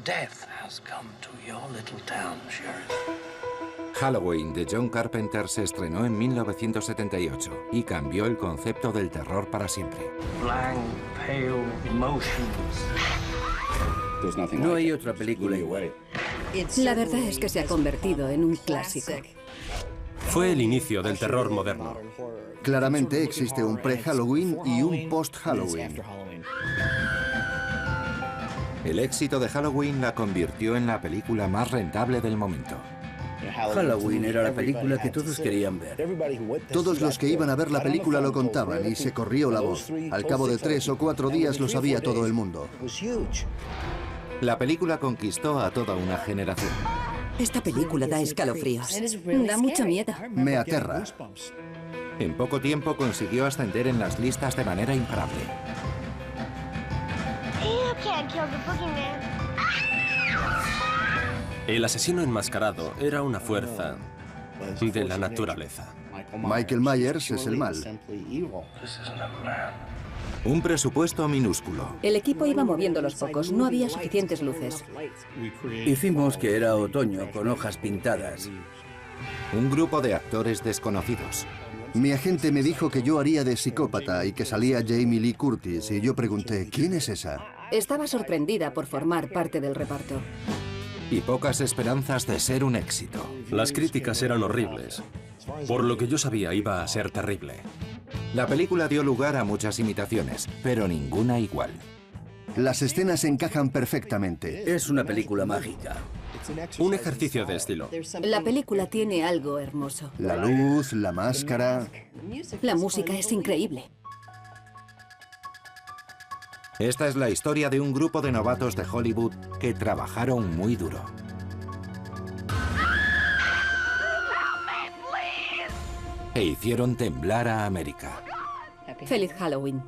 Death has come to your little town, Sheriff. Halloween de John Carpenter se estrenó en 1978 y cambió el concepto del terror para siempre. Blank, pale, emotions. No hay otra película igual. La verdad es que se ha convertido en un clásico. Fue el inicio del terror moderno. Claramente existe un pre-Halloween y un post-Halloween. El éxito de Halloween la convirtió en la película más rentable del momento. Halloween era la película que todos querían ver. Todos los que iban a ver la película lo contaban y se corrió la voz. Al cabo de 3 o 4 días lo sabía todo el mundo. La película conquistó a toda una generación. Esta película da escalofríos. Da mucho miedo. Me aterra. En poco tiempo consiguió ascender en las listas de manera imparable. El asesino enmascarado era una fuerza de la naturaleza. Michael Myers es el mal. Un presupuesto minúsculo. El equipo iba moviendo los focos, no había suficientes luces. Hicimos que era otoño con hojas pintadas. Un grupo de actores desconocidos. Mi agente me dijo que yo haría de psicópata y que salía Jamie Lee Curtis, y yo pregunté, ¿quién es esa? Estaba sorprendida por formar parte del reparto. Y pocas esperanzas de ser un éxito. Las críticas eran horribles. Por lo que yo sabía, iba a ser terrible. La película dio lugar a muchas imitaciones, pero ninguna igual. Las escenas encajan perfectamente. Es una película mágica. Un ejercicio de estilo. La película tiene algo hermoso. La luz, la máscara. La música es increíble. Esta es la historia de un grupo de novatos de Hollywood que trabajaron muy duro. E hicieron temblar a América. Feliz Halloween.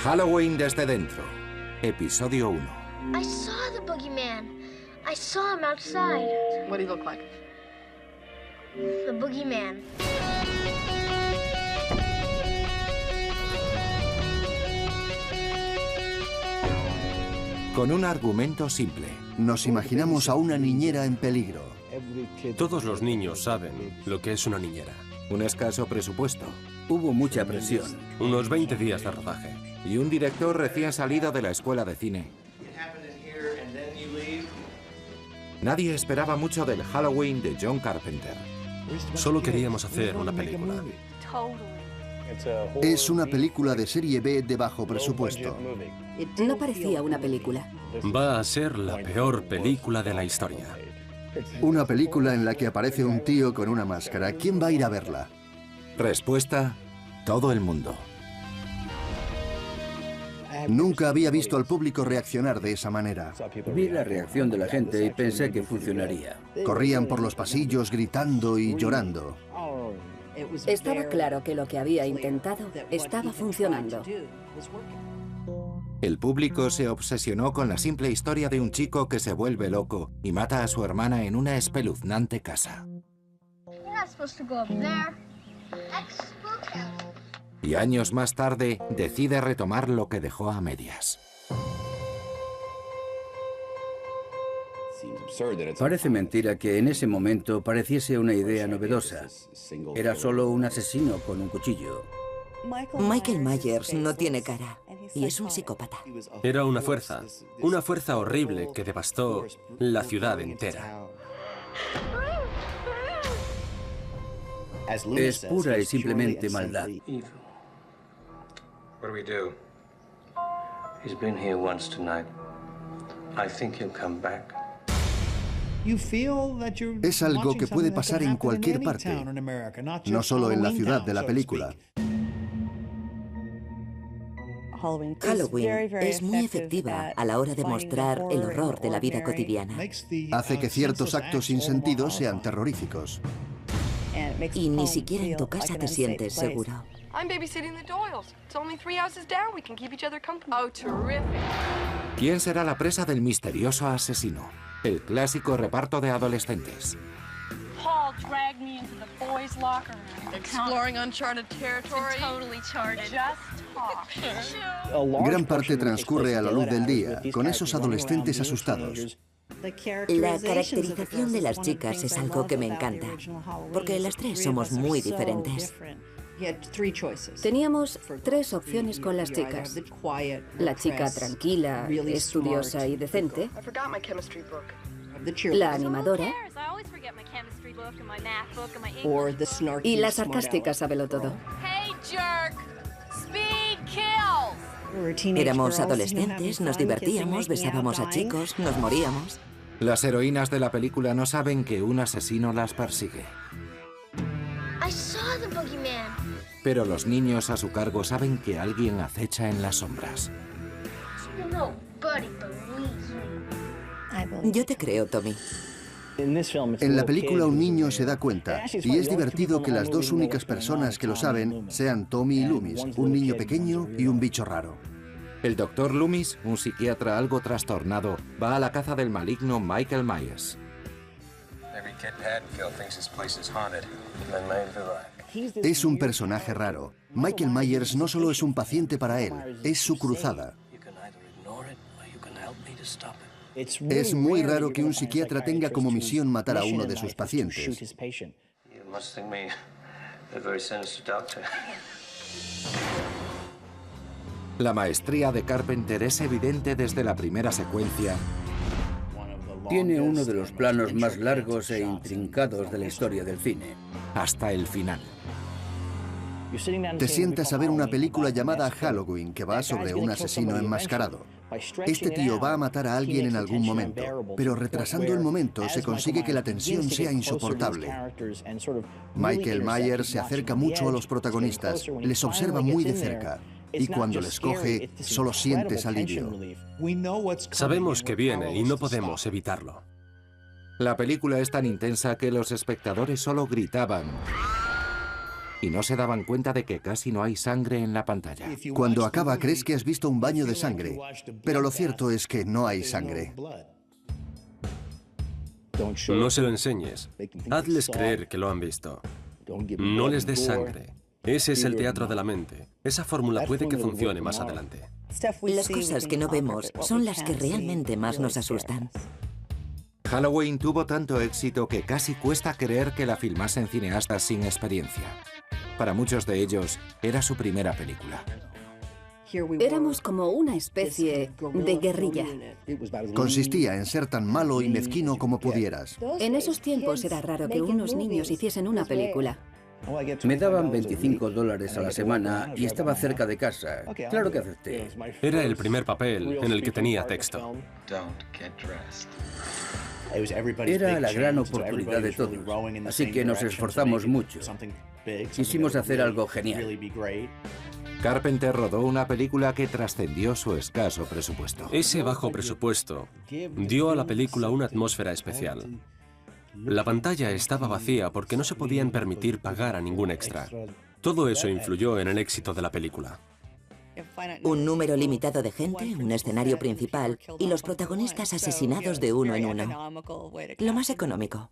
Halloween desde dentro. Episodio 1. I saw the boogeyman. I saw him outside. What did he look like? The boogeyman. Con un argumento simple. Nos imaginamos a una niñera en peligro. Todos los niños saben lo que es una niñera. Un escaso presupuesto. Hubo mucha presión. Unos 20 días de rodaje. Y un director recién salido de la escuela de cine. Nadie esperaba mucho del Halloween de John Carpenter. Solo queríamos hacer una película. Es una película de serie B de bajo presupuesto. No parecía una película. Va a ser la peor película de la historia. Una película en la que aparece un tío con una máscara. ¿Quién va a ir a verla? Respuesta: todo el mundo. Nunca había visto al público reaccionar de esa manera. Vi la reacción de la gente y pensé que funcionaría. Corrían por los pasillos gritando y llorando. Estaba claro que lo que había intentado estaba funcionando. El público se obsesionó con la simple historia de un chico que se vuelve loco y mata a su hermana en una espeluznante casa. Y años más tarde, decide retomar lo que dejó a medias. Parece mentira que en ese momento pareciese una idea novedosa. Era solo un asesino con un cuchillo. Michael Myers no tiene cara y es un psicópata. Era una fuerza horrible que devastó la ciudad entera. Es pura y simplemente maldad. What do we do? He's been here once tonight. I think he'll come back. Es algo que puede pasar en cualquier parte, no solo en la ciudad de la película. Halloween es muy efectiva a la hora de mostrar el horror de la vida cotidiana. Hace que ciertos actos sin sentido sean terroríficos. Y ni siquiera en tu casa te sientes seguro. I'm babysitting the Doyles. It's only 3 houses down. We can keep each other company. Oh, terrific. ¿Quién será la presa del misterioso asesino? El clásico reparto de adolescentes. Paul dragged me into the boys' locker room. Exploring uncharted territory. Totally charted. Just talk. Gran parte transcurre a la luz del día, con esos adolescentes asustados. La caracterización de las chicas es algo que me encanta, porque las tres somos muy diferentes. Teníamos tres opciones con las chicas. La chica tranquila, estudiosa y decente. La animadora. Y la sarcástica sabelotodo. Éramos adolescentes, nos divertíamos, besábamos a chicos, nos moríamos. Las heroínas de la película no saben que un asesino las persigue. I saw the boogeyman. Pero los niños a su cargo saben que alguien acecha en las sombras. No, buddy, believe me. Yo te creo, Tommy. En la película un niño se da cuenta, y es divertido que las dos únicas personas que lo saben sean Tommy y Loomis, un niño pequeño y un bicho raro. El doctor Loomis, un psiquiatra algo trastornado, va a la caza del maligno Michael Myers. Es un personaje raro. Michael Myers no solo es un paciente para él, es su cruzada. Es muy raro que un psiquiatra tenga como misión matar a uno de sus pacientes. La maestría de Carpenter es evidente desde la primera secuencia. Tiene uno de los planos más largos e intrincados de la historia del cine. Hasta el final. Te sientas a ver una película llamada Halloween que va sobre un asesino enmascarado. Este tío va a matar a alguien en algún momento, pero retrasando el momento se consigue que la tensión sea insoportable. Michael Myers se acerca mucho a los protagonistas, les observa muy de cerca, y cuando les coge, solo sientes alivio. Sabemos que viene y no podemos evitarlo. La película es tan intensa que los espectadores solo gritaban y no se daban cuenta de que casi no hay sangre en la pantalla. Cuando acaba crees que has visto un baño de sangre, pero lo cierto es que no hay sangre. No se lo enseñes. Hazles creer que lo han visto. No les des sangre. Ese es el teatro de la mente. Esa fórmula puede que funcione más adelante. Las cosas que no vemos son las que realmente más nos asustan. Halloween tuvo tanto éxito que casi cuesta creer que la filmasen cineastas sin experiencia. Para muchos de ellos, era su primera película. Éramos como una especie de guerrilla. Consistía en ser tan malo y mezquino como pudieras. En esos tiempos era raro que unos niños hiciesen una película. Me daban $25 a la semana y estaba cerca de casa. Claro que acepté. Era el primer papel en el que tenía texto. Era la gran oportunidad de todos, así que nos esforzamos mucho. Quisimos hacer algo genial. Carpenter rodó una película que trascendió su escaso presupuesto. Ese bajo presupuesto dio a la película una atmósfera especial. La pantalla estaba vacía porque no se podían permitir pagar a ningún extra. Todo eso influyó en el éxito de la película. Un número limitado de gente, un escenario principal y los protagonistas asesinados de uno en uno. Lo más económico.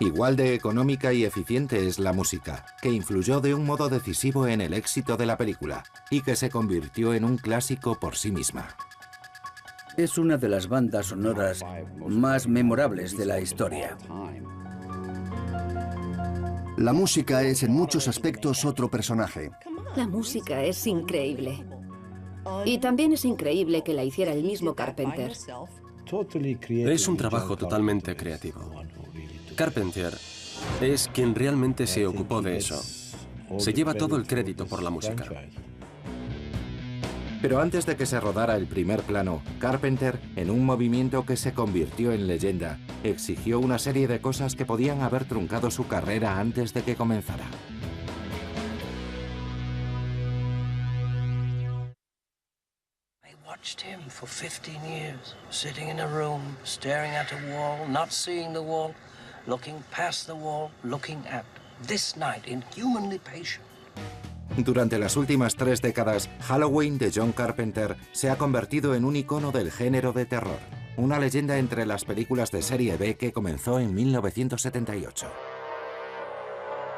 Igual de económica y eficiente es la música, que influyó de un modo decisivo en el éxito de la película y que se convirtió en un clásico por sí misma. Es una de las bandas sonoras más memorables de la historia. La música es en muchos aspectos otro personaje. La música es increíble. Y también es increíble que la hiciera el mismo Carpenter. Es un trabajo totalmente creativo. Carpenter es quien realmente se ocupó de eso. Se lleva todo el crédito por la música. Pero antes de que se rodara el primer plano, Carpenter, en un movimiento que se convirtió en leyenda, exigió una serie de cosas que podían haber truncado su carrera antes de que comenzara. I watched him for 15 years, sitting in a room, staring at a wall, not seeing the wall, looking past the wall, looking at this night, inhumanly patient. Durante las últimas 3 décadas, Halloween de John Carpenter se ha convertido en un icono del género de terror. Una leyenda entre las películas de serie B que comenzó en 1978.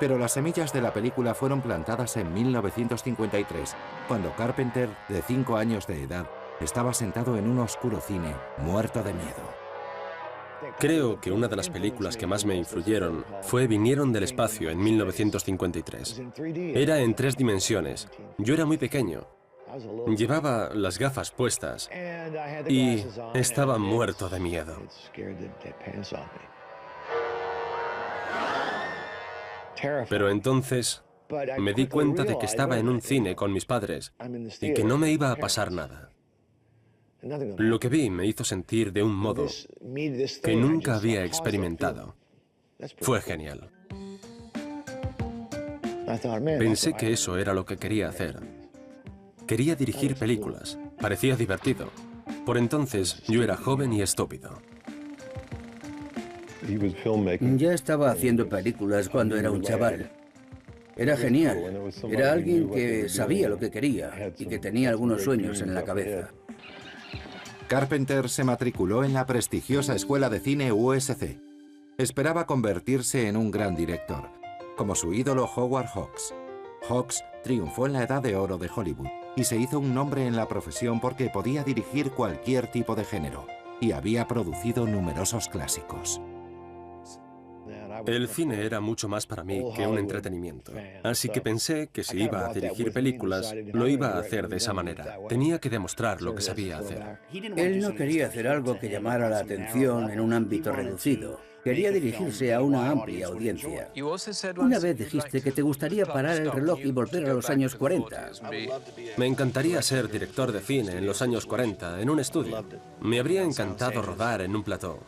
Pero las semillas de la película fueron plantadas en 1953, cuando Carpenter, de 5 años de edad, estaba sentado en un oscuro cine, muerto de miedo. Creo que una de las películas que más me influyeron fue Vinieron del espacio en 1953. Era en 3 dimensiones. Yo era muy pequeño. Llevaba las gafas puestas y estaba muerto de miedo. Pero entonces me di cuenta de que estaba en un cine con mis padres y que no me iba a pasar nada. Lo que vi me hizo sentir de un modo que nunca había experimentado. Fue genial. Pensé que eso era lo que quería hacer. Quería dirigir películas. Parecía divertido. Por entonces yo era joven y estúpido. Ya estaba haciendo películas cuando era un chaval. Era genial. Era alguien que sabía lo que quería y que tenía algunos sueños en la cabeza. Carpenter se matriculó en la prestigiosa escuela de cine USC. Esperaba convertirse en un gran director, como su ídolo Howard Hawks. Hawks triunfó en la edad de oro de Hollywood y se hizo un nombre en la profesión porque podía dirigir cualquier tipo de género y había producido numerosos clásicos. El cine era mucho más para mí que un entretenimiento. Así que pensé que si iba a dirigir películas, lo iba a hacer de esa manera. Tenía que demostrar lo que sabía hacer. Él no quería hacer algo que llamara la atención en un ámbito reducido. Quería dirigirse a una amplia audiencia. Una vez dijiste que te gustaría parar el reloj y volver a los años 40. Me encantaría ser director de cine en los años 40, en un estudio. Me habría encantado rodar en un plató.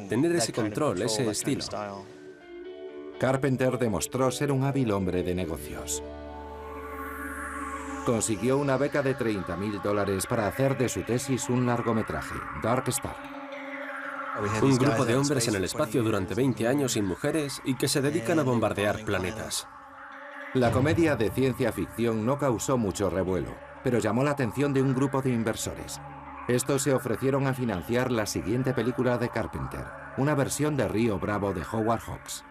Tener ese control, ese estilo. Carpenter demostró ser un hábil hombre de negocios. Consiguió una beca de $30.000 para hacer de su tesis un largometraje, Dark Star. Un grupo de hombres en el espacio durante 20 años sin mujeres y que se dedican a bombardear planetas. La comedia de ciencia ficción no causó mucho revuelo, pero llamó la atención de un grupo de inversores. Estos se ofrecieron a financiar la siguiente película de Carpenter, una versión de Río Bravo de Howard Hawks.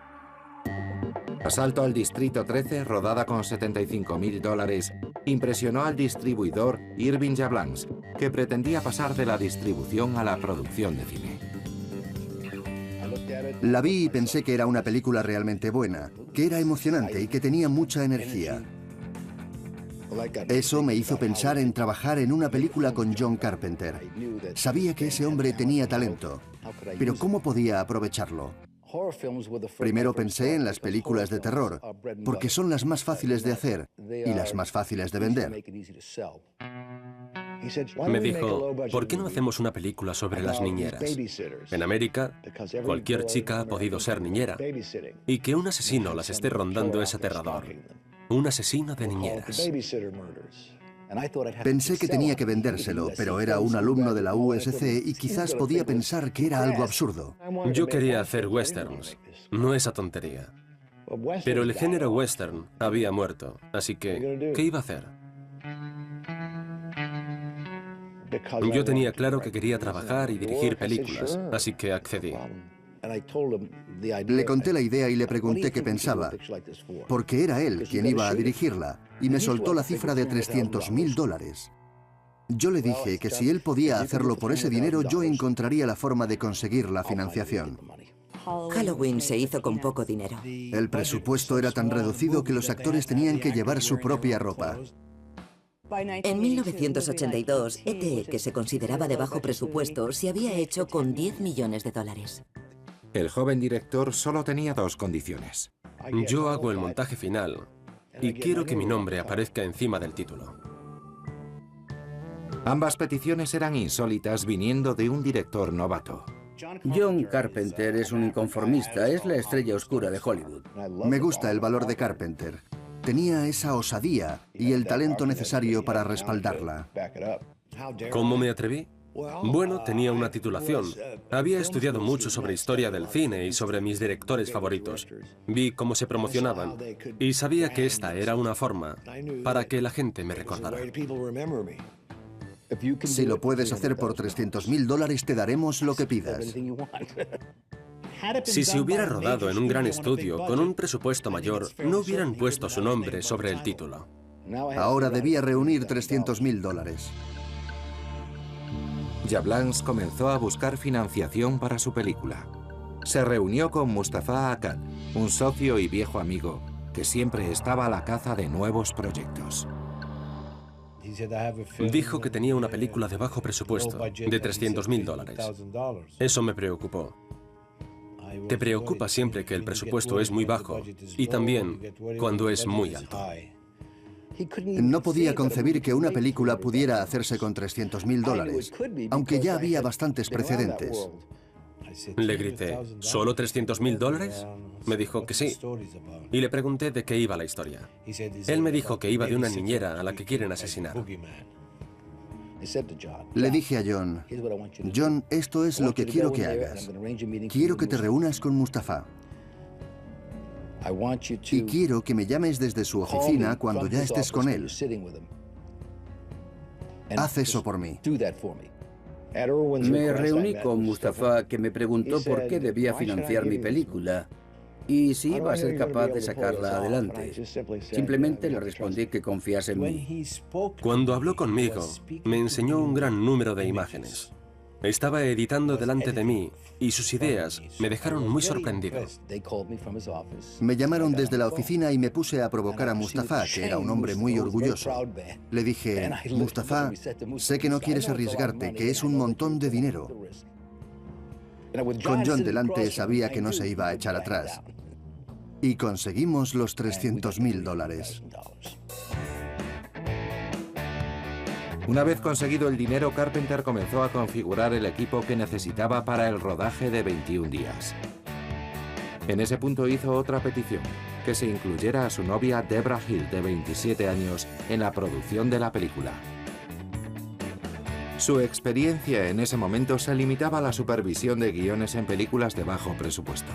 Asalto al Distrito 13, rodada con $75.000, impresionó al distribuidor Irving Yablans, que pretendía pasar de la distribución a la producción de cine. La vi y pensé que era una película realmente buena, que era emocionante y que tenía mucha energía. Eso me hizo pensar en trabajar en una película con John Carpenter. Sabía que ese hombre tenía talento, pero ¿cómo podía aprovecharlo? Primero pensé en las películas de terror, porque son las más fáciles de hacer y las más fáciles de vender. Me dijo, ¿por qué no hacemos una película sobre las niñeras? En América, cualquier chica ha podido ser niñera, y que un asesino las esté rondando es aterrador. Un asesino de niñeras. Pensé que tenía que vendérselo, pero era un alumno de la USC y quizás podía pensar que era algo absurdo. Yo quería hacer westerns, no esa tontería. Pero el género western había muerto, así que, ¿qué iba a hacer? Yo tenía claro que quería trabajar y dirigir películas, así que accedí. Le conté la idea y le pregunté qué pensaba, porque era él quien iba a dirigirla, y me soltó la cifra de $300.000. Yo le dije que si él podía hacerlo por ese dinero, yo encontraría la forma de conseguir la financiación. Halloween se hizo con poco dinero. El presupuesto era tan reducido que los actores tenían que llevar su propia ropa. En 1982, E.T., que se consideraba de bajo presupuesto, se había hecho con $10 millones. El joven director solo tenía 2 condiciones. Yo hago el montaje final y quiero que mi nombre aparezca encima del título. Ambas peticiones eran insólitas viniendo de un director novato. John Carpenter es un inconformista, es la estrella oscura de Hollywood. Me gusta el valor de Carpenter. Tenía esa osadía y el talento necesario para respaldarla. ¿Cómo me atreví? Bueno, tenía una titulación. Había estudiado mucho sobre historia del cine y sobre mis directores favoritos. Vi cómo se promocionaban y sabía que esta era una forma para que la gente me recordara. Si lo puedes hacer por $300.000, te daremos lo que pidas. Si se hubiera rodado en un gran estudio con un presupuesto mayor, no hubieran puesto su nombre sobre el título. Ahora debía reunir $300.000. Yablans comenzó a buscar financiación para su película. Se reunió con Mustafa Akkad, un socio y viejo amigo que siempre estaba a la caza de nuevos proyectos. Dijo que tenía una película de bajo presupuesto, de $300.000. Eso me preocupó. Te preocupa siempre que el presupuesto es muy bajo y también cuando es muy alto. No podía concebir que una película pudiera hacerse con $300.000, aunque ya había bastantes precedentes. Le grité, ¿solo $300.000? Me dijo que sí. Y le pregunté de qué iba la historia. Él me dijo que iba de una niñera a la que quieren asesinar. Le dije a John, John, esto es lo que quiero que hagas. Quiero que te reúnas con Mustafa. Y quiero que me llames desde su oficina cuando ya estés con él. Haz eso por mí. Me reuní con Mustafa, que me preguntó por qué debía financiar mi película y si iba a ser capaz de sacarla adelante. Simplemente le respondí que confiase en mí. Cuando habló conmigo, me enseñó un gran número de imágenes. Estaba editando delante de mí y sus ideas me dejaron muy sorprendido. Me llamaron desde la oficina y me puse a provocar a Mustafa, que era un hombre muy orgulloso. Le dije, Mustafa, sé que no quieres arriesgarte, que es un montón de dinero. Con John delante sabía que no se iba a echar atrás. Y conseguimos los $300.000. Una vez conseguido el dinero, Carpenter comenzó a configurar el equipo que necesitaba para el rodaje de 21 días. En ese punto hizo otra petición, que se incluyera a su novia Debra Hill, de 27 años, en la producción de la película. Su experiencia en ese momento se limitaba a la supervisión de guiones en películas de bajo presupuesto.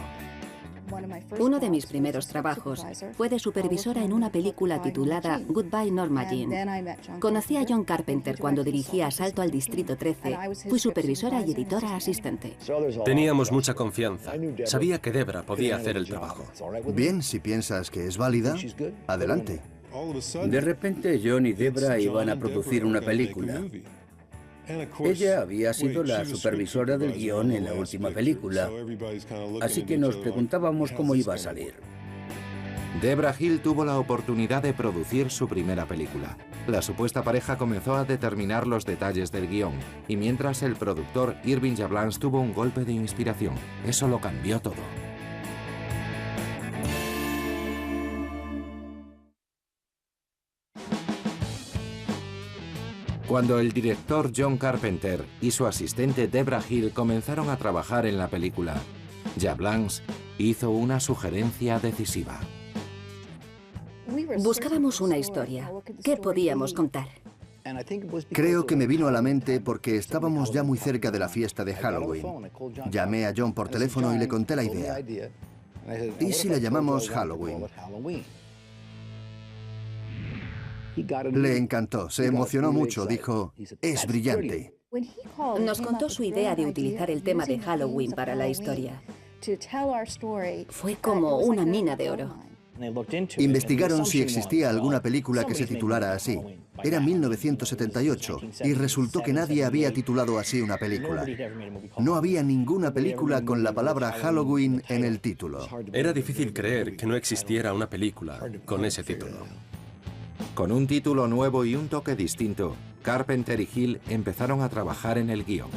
Uno de mis primeros trabajos fue de supervisora en una película titulada Goodbye Norma Jean. Conocí a John Carpenter cuando dirigía Asalto al Distrito 13. Fui supervisora y editora asistente. Teníamos mucha confianza. Sabía que Debra podía hacer el trabajo. Bien, si piensas que es válida, adelante. De repente, John y Debra iban a producir una película. Ella había sido la supervisora del guión en la última película, así que nos preguntábamos cómo iba a salir. Debra Hill tuvo la oportunidad de producir su primera película. La supuesta pareja comenzó a determinar los detalles del guión, y mientras el productor Irving Yablans tuvo un golpe de inspiración. Eso lo cambió todo. Cuando el director John Carpenter y su asistente Debra Hill comenzaron a trabajar en la película, Yablans hizo una sugerencia decisiva. Buscábamos una historia. ¿Qué podíamos contar? Creo que me vino a la mente porque estábamos ya muy cerca de la fiesta de Halloween. Llamé a John por teléfono y le conté la idea. ¿Y si la llamamos Halloween? Le encantó, se emocionó mucho, dijo, es brillante. Nos contó su idea de utilizar el tema de Halloween para la historia. Fue como una mina de oro. Investigaron si existía alguna película que se titulara así. Era 1978 y resultó que nadie había titulado así una película. No había ninguna película con la palabra Halloween en el título. Era difícil creer que no existiera una película con ese título. Con un título nuevo y un toque distinto, Carpenter y Hill empezaron a trabajar en el guión.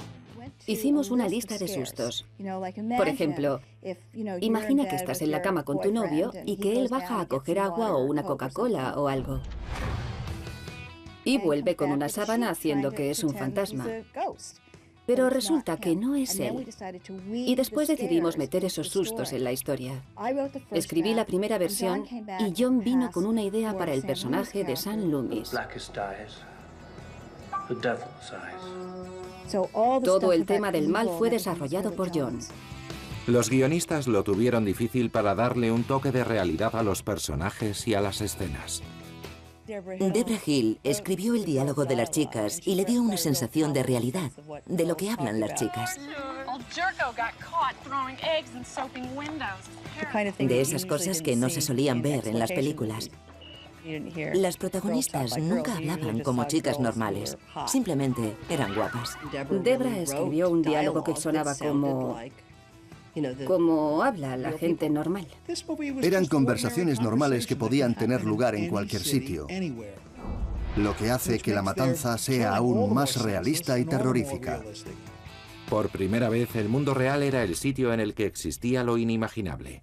Hicimos una lista de sustos. Por ejemplo, imagina que estás en la cama con tu novio y que él baja a coger agua o una Coca-Cola o algo. Y vuelve con una sábana haciendo que es un fantasma. Pero resulta que no es él. Y después decidimos meter esos sustos en la historia. Escribí la primera versión y John vino con una idea para el personaje de Sam Loomis. Todo el tema del mal fue desarrollado por John. Los guionistas lo tuvieron difícil para darle un toque de realidad a los personajes y a las escenas. Debra Hill escribió el diálogo de las chicas y le dio una sensación de realidad, de lo que hablan las chicas. De esas cosas que no se solían ver en las películas. Las protagonistas nunca hablaban como chicas normales, simplemente eran guapas. Debra escribió un diálogo que sonaba como habla la gente normal. Eran conversaciones normales que podían tener lugar en cualquier sitio, lo que hace que la matanza sea aún más realista y terrorífica. Por primera vez, el mundo real era el sitio en el que existía lo inimaginable.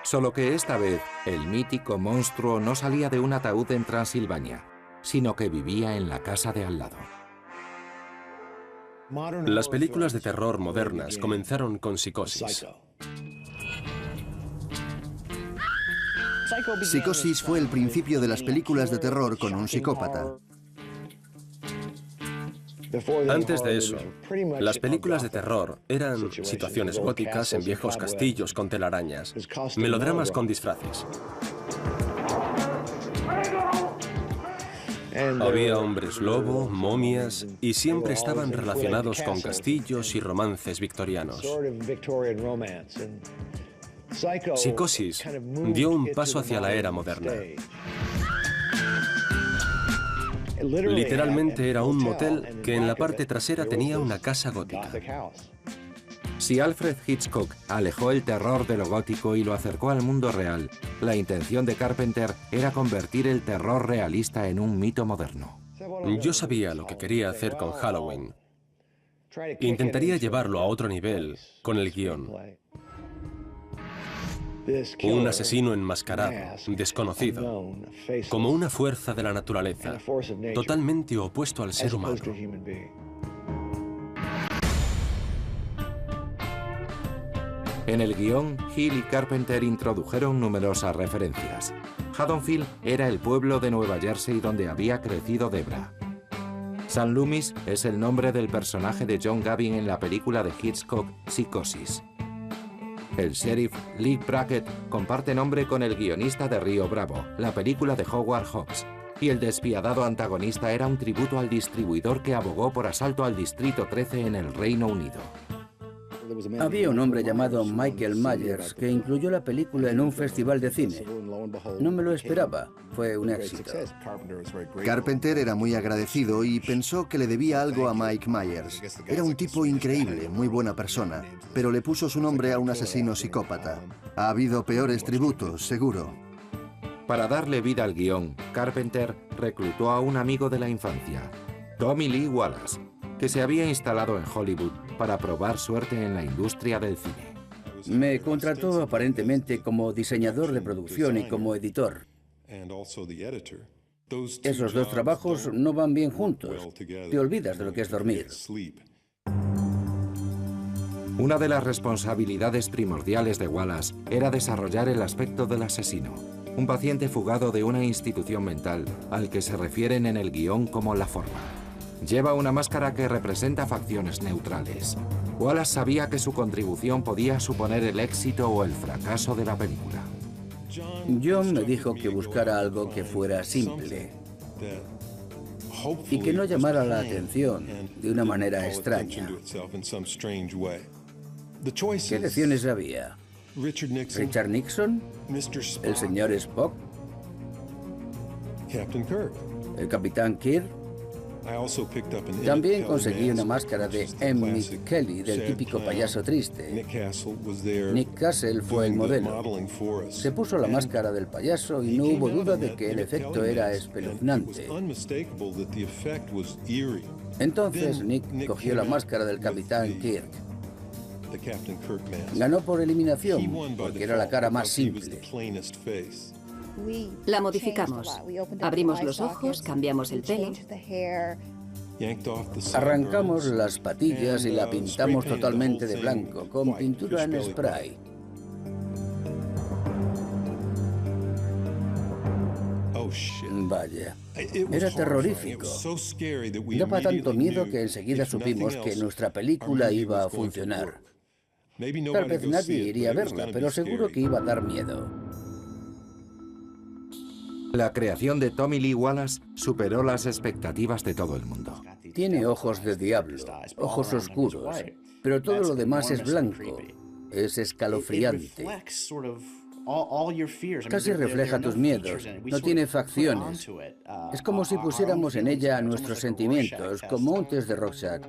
Solo que esta vez, el mítico monstruo no salía de un ataúd en Transilvania, sino que vivía en la casa de al lado. Las películas de terror modernas comenzaron con Psicosis. Psicosis fue el principio de las películas de terror con un psicópata. Antes de eso, las películas de terror eran situaciones góticas en viejos castillos con telarañas, melodramas con disfraces. Había hombres lobo, momias, y siempre estaban relacionados con castillos y romances victorianos. Psicosis dio un paso hacia la era moderna. Literalmente era un motel que en la parte trasera tenía una casa gótica. Si Alfred Hitchcock alejó el terror de lo gótico y lo acercó al mundo real, la intención de Carpenter era convertir el terror realista en un mito moderno. Yo sabía lo que quería hacer con Halloween. Intentaría llevarlo a otro nivel con el guión. Un asesino enmascarado, desconocido, como una fuerza de la naturaleza, totalmente opuesto al ser humano. En el guión, Hill y Carpenter introdujeron numerosas referencias. Haddonfield era el pueblo de Nueva Jersey donde había crecido Debra. San Loomis es el nombre del personaje de John Gavin en la película de Hitchcock, Psicosis. El sheriff Lee Brackett comparte nombre con el guionista de Río Bravo, la película de Howard Hawks. Y el despiadado antagonista era un tributo al distribuidor que abogó por asalto al Distrito 13 en el Reino Unido. Había un hombre llamado Michael Myers que incluyó la película en un festival de cine. No me lo esperaba, fue un éxito. Carpenter era muy agradecido y pensó que le debía algo a Mike Myers. Era un tipo increíble, muy buena persona, pero le puso su nombre a un asesino psicópata. Ha habido peores tributos, seguro. Para darle vida al guión, Carpenter reclutó a un amigo de la infancia, Tommy Lee Wallace, que se había instalado en Hollywood para probar suerte en la industria del cine. Me contrató aparentemente como diseñador de producción y como editor. Esos dos trabajos no van bien juntos. Te olvidas de lo que es dormir. Una de las responsabilidades primordiales de Wallace era desarrollar el aspecto del asesino, un paciente fugado de una institución mental al que se refieren en el guión como la forma. Lleva una máscara que representa facciones neutrales. Wallace sabía que su contribución podía suponer el éxito o el fracaso de la película. John me dijo que buscara algo que fuera simple y que no llamara la atención de una manera extraña. ¿Qué elecciones había? ¿Richard Nixon? ¿El señor Spock? ¿El capitán Kirk? También conseguí una máscara de Emmett Kelly, del típico payaso triste. Nick Castle fue el modelo. Se puso la máscara del payaso y no hubo duda de que el efecto era espeluznante. Entonces Nick cogió la máscara del capitán Kirk. Ganó por eliminación, porque era la cara más simple. La modificamos. Abrimos los ojos, cambiamos el pelo. Arrancamos las patillas y la pintamos totalmente de blanco, con pintura en spray. Vaya, era terrorífico. Daba tanto miedo que enseguida supimos que nuestra película iba a funcionar. Tal vez nadie iría a verla, pero seguro que iba a dar miedo. La creación de Tommy Lee Wallace superó las expectativas de todo el mundo. Tiene ojos de diablo, ojos oscuros, pero todo lo demás es blanco. Es escalofriante. Casi refleja tus miedos, no tiene facciones. Es como si pusiéramos en ella nuestros sentimientos, como un test de Rorschach.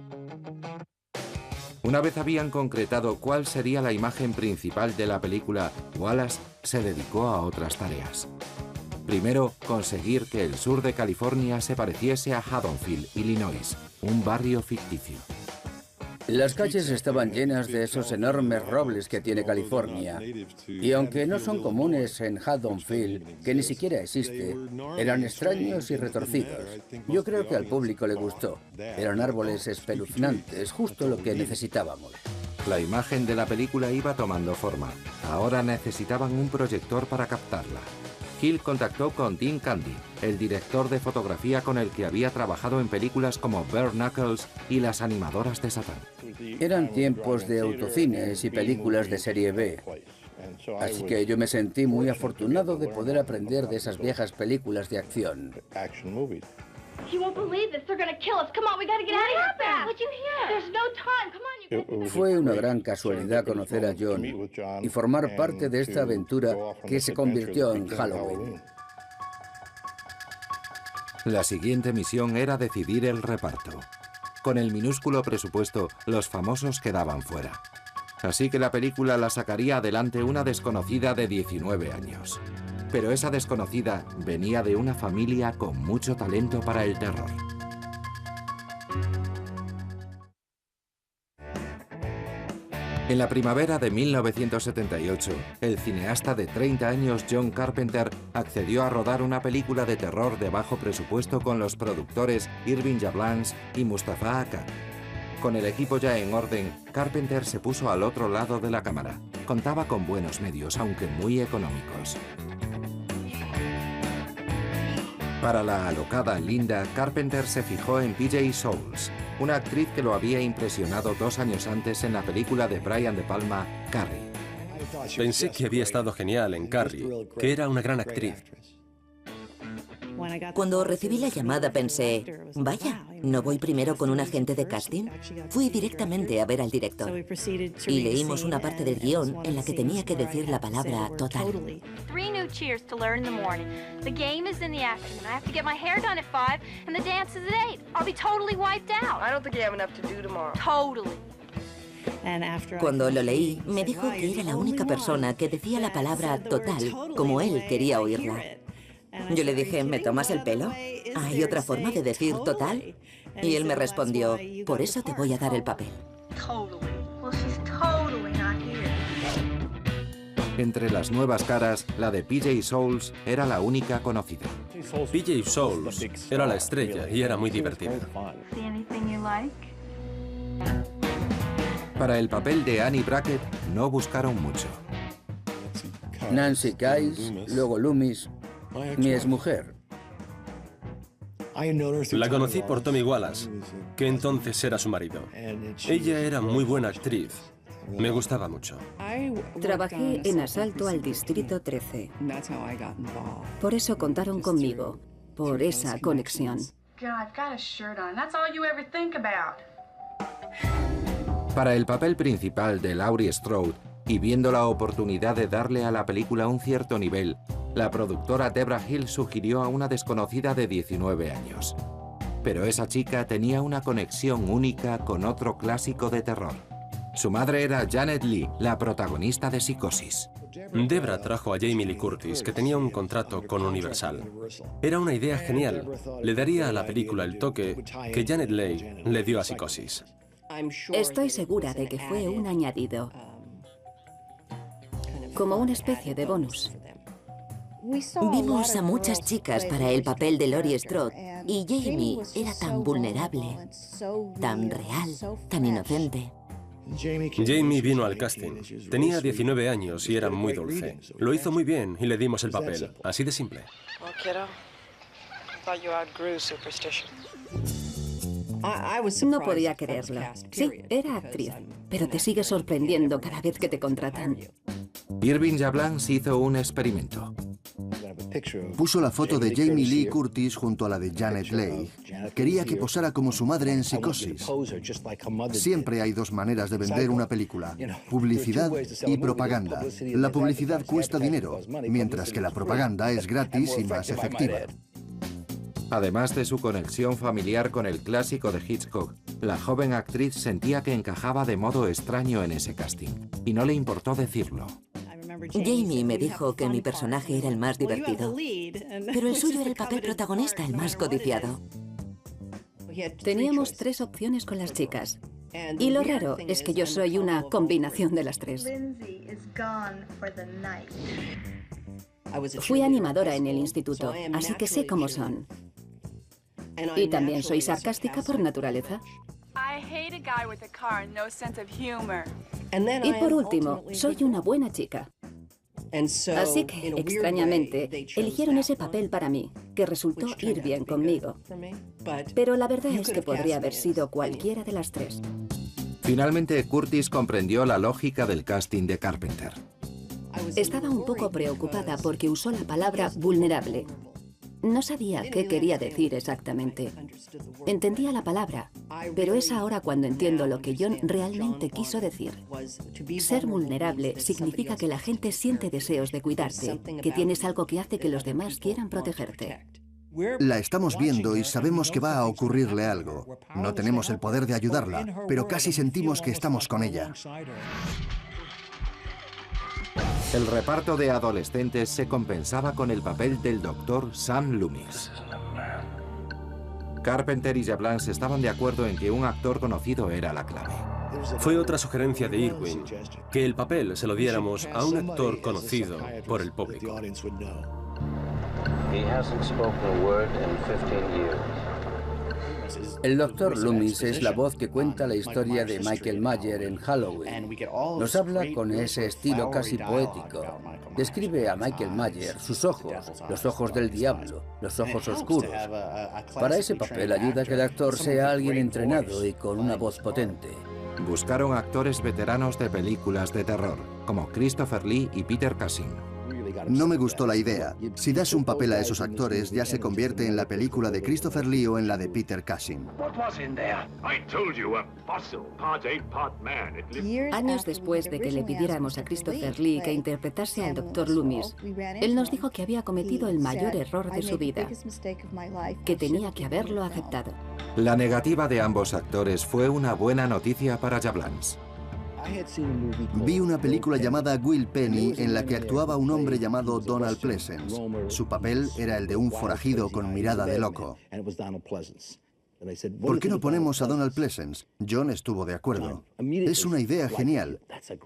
Una vez habían concretado cuál sería la imagen principal de la película, Wallace se dedicó a otras tareas. Primero, conseguir que el sur de California se pareciese a Haddonfield, Illinois, un barrio ficticio. Las calles estaban llenas de esos enormes robles que tiene California. Y aunque no son comunes en Haddonfield, que ni siquiera existe, eran extraños y retorcidos. Yo creo que al público le gustó. Eran árboles espeluznantes, justo lo que necesitábamos. La imagen de la película iba tomando forma. Ahora necesitaban un proyector para captarla. Hill contactó con Dean Candy, el director de fotografía con el que había trabajado en películas como Bare Knuckles y Las animadoras de Satán. Eran tiempos de autocines y películas de serie B. Así que yo me sentí muy afortunado de poder aprender de esas viejas películas de acción. Fue una gran casualidad conocer a John y formar parte de esta aventura que se convirtió en Halloween. La siguiente misión era decidir el reparto. Con el minúsculo presupuesto, los famosos quedaban fuera. Así que la película la sacaría adelante una desconocida de 19 años. Pero esa desconocida venía de una familia con mucho talento para el terror. En la primavera de 1978, el cineasta de 30 años John Carpenter accedió a rodar una película de terror de bajo presupuesto con los productores Irving Yablans y Mustafa Akkad. Con el equipo ya en orden, Carpenter se puso al otro lado de la cámara. Contaba con buenos medios, aunque muy económicos. Para la alocada Linda, Carpenter se fijó en PJ Soles, una actriz que lo había impresionado 2 años antes en la película de Brian De Palma, Carrie. Pensé que había estado genial en Carrie, que era una gran actriz. Cuando recibí la llamada pensé, vaya, ¿no voy primero con un agente de casting? Fui directamente a ver al director y leímos una parte del guión en la que tenía que decir la palabra total. 3 new cheers to learn in the morning. The game is in the afternoon. I have to get my hair done at 5 and the dance is at 8. I'll be totally wiped out. I don't think you have enough to do tomorrow. Totally. Cuando lo leí, me dijo que era la única persona que decía la palabra total como él quería oírla. Yo le dije, ¿me tomas el pelo? ¿Hay otra forma de decir total? Y él me respondió, por eso te voy a dar el papel. Entre las nuevas caras, la de PJ Soles era la única conocida. PJ Soles era la estrella y era muy divertida. Para el papel de Annie Brackett no buscaron mucho. Nancy Kyes, luego Loomis, mi exmujer. La conocí por Tommy Wallace, que entonces era su marido. Ella era muy buena actriz. Me gustaba mucho. Trabajé en Asalto al Distrito 13. Por eso contaron conmigo, por esa conexión. Para el papel principal de Laurie Strode, y viendo la oportunidad de darle a la película un cierto nivel, la productora Debra Hill sugirió a una desconocida de 19 años. Pero esa chica tenía una conexión única con otro clásico de terror. Su madre era Janet Leigh, la protagonista de Psicosis. Debra trajo a Jamie Lee Curtis, que tenía un contrato con Universal. Era una idea genial. Le daría a la película el toque que Janet Leigh le dio a Psicosis. Estoy segura de que fue un añadido, como una especie de bonus. Vimos a muchas chicas para el papel de Laurie Strode y Jamie era tan vulnerable, tan real, tan inocente. Jamie vino al casting. Tenía 19 años y era muy dulce. Lo hizo muy bien y le dimos el papel. Así de simple. No podía creerlo. Sí, era actriz, pero te sigue sorprendiendo cada vez que te contratan. Irving Yablans hizo un experimento. Puso la foto de Jamie Lee Curtis junto a la de Janet Leigh. Quería que posara como su madre en Psicosis. Siempre hay dos maneras de vender una película: publicidad y propaganda. La publicidad cuesta dinero, mientras que la propaganda es gratis y más efectiva. Además de su conexión familiar con el clásico de Hitchcock, la joven actriz sentía que encajaba de modo extraño en ese casting, y no le importó decirlo. Jamie me dijo que mi personaje era el más divertido, pero el suyo era el papel protagonista, el más codiciado. Teníamos 3 opciones con las chicas, y lo raro es que yo soy una combinación de las 3. Fui animadora en el instituto, así que sé cómo son. Y también soy sarcástica por naturaleza. Y por último, soy una buena chica. Así que, extrañamente, eligieron ese papel para mí, que resultó ir bien conmigo. Pero la verdad es que podría haber sido cualquiera de las 3. Finalmente, Curtis comprendió la lógica del casting de Carpenter. Estaba un poco preocupada porque usó la palabra vulnerable. No sabía qué quería decir exactamente. Entendía la palabra, pero es ahora cuando entiendo lo que John realmente quiso decir. Ser vulnerable significa que la gente siente deseos de cuidarte, que tienes algo que hace que los demás quieran protegerte. La estamos viendo y sabemos que va a ocurrirle algo. No tenemos el poder de ayudarla, pero casi sentimos que estamos con ella. El reparto de adolescentes se compensaba con el papel del Dr. Sam Loomis. Carpenter y Yablans estaban de acuerdo en que un actor conocido era la clave. Fue otra sugerencia de Irwin, que el papel se lo diéramos a un actor conocido por el público. El Dr. Loomis es la voz que cuenta la historia de Michael Myers en Halloween. Nos habla con ese estilo casi poético. Describe a Michael Myers, sus ojos, los ojos del diablo, los ojos oscuros. Para ese papel ayuda a que el actor sea alguien entrenado y con una voz potente. Buscaron actores veteranos de películas de terror, como Christopher Lee y Peter Cushing. No me gustó la idea. Si das un papel a esos actores, ya se convierte en la película de Christopher Lee o en la de Peter Cushing. Años después de que le pidiéramos a Christopher Lee que interpretase al Dr. Loomis, él nos dijo que había cometido el mayor error de su vida, que tenía que haberlo aceptado. La negativa de ambos actores fue una buena noticia para Yablans. Vi una película llamada Will Penny en la que actuaba un hombre llamado Donald Pleasence. Su papel era el de un forajido con mirada de loco. ¿Por qué no ponemos a Donald Pleasence? John estuvo de acuerdo. Es una idea genial.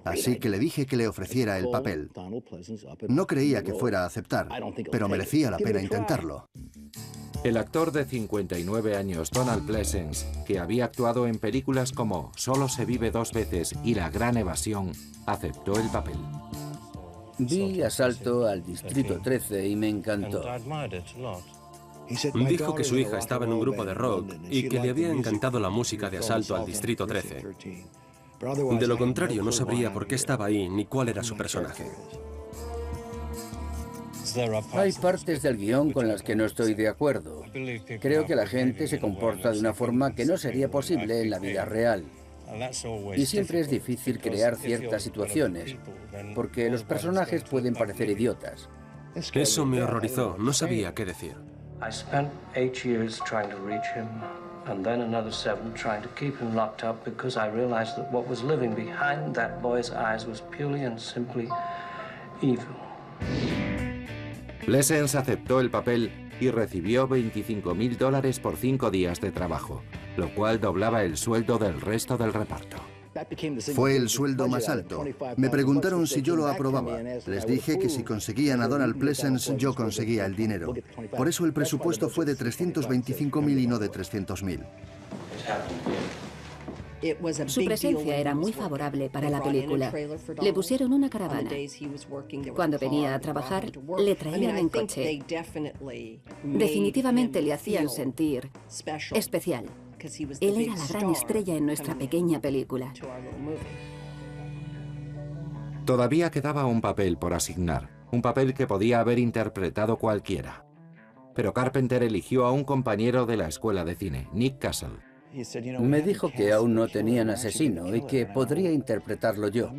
Así que le dije que le ofreciera el papel. No creía que fuera a aceptar, pero merecía la pena intentarlo. El actor de 59 años, Donald Pleasence, que había actuado en películas como Solo se vive 2 veces y La gran evasión, aceptó el papel. Vi Asalto al Distrito 13 y me encantó. Dijo que su hija estaba en un grupo de rock y que le había encantado la música de Asalto al Distrito 13. De lo contrario, no sabría por qué estaba ahí ni cuál era su personaje. Hay partes del guión con las que no estoy de acuerdo. Creo que la gente se comporta de una forma que no sería posible en la vida real. Y siempre es difícil crear ciertas situaciones, porque los personajes pueden parecer idiotas. Eso me horrorizó, no sabía qué decir. I spent 8 years trying to reach him, and then another 7 trying to keep him locked up because I realized that what was living behind that boy's eyes was purely and simply evil. Pleasence aceptó el papel y recibió $25.000 por 5 días de trabajo, lo cual doblaba el sueldo del resto del reparto. Fue el sueldo más alto. Me preguntaron si yo lo aprobaba. Les dije que si conseguían a Donald Pleasence, yo conseguía el dinero. Por eso el presupuesto fue de $325.000 y no de $300.000. Su presencia era muy favorable para la película. Le pusieron una caravana. Cuando venía a trabajar, le traían en coche. Definitivamente le hacían sentir especial. Él era la gran estrella en nuestra pequeña película. Todavía quedaba un papel por asignar, un papel que podía haber interpretado cualquiera. Pero Carpenter eligió a un compañero de la escuela de cine, Nick Castle. Me dijo que aún no tenían asesino y que podría interpretarlo yo.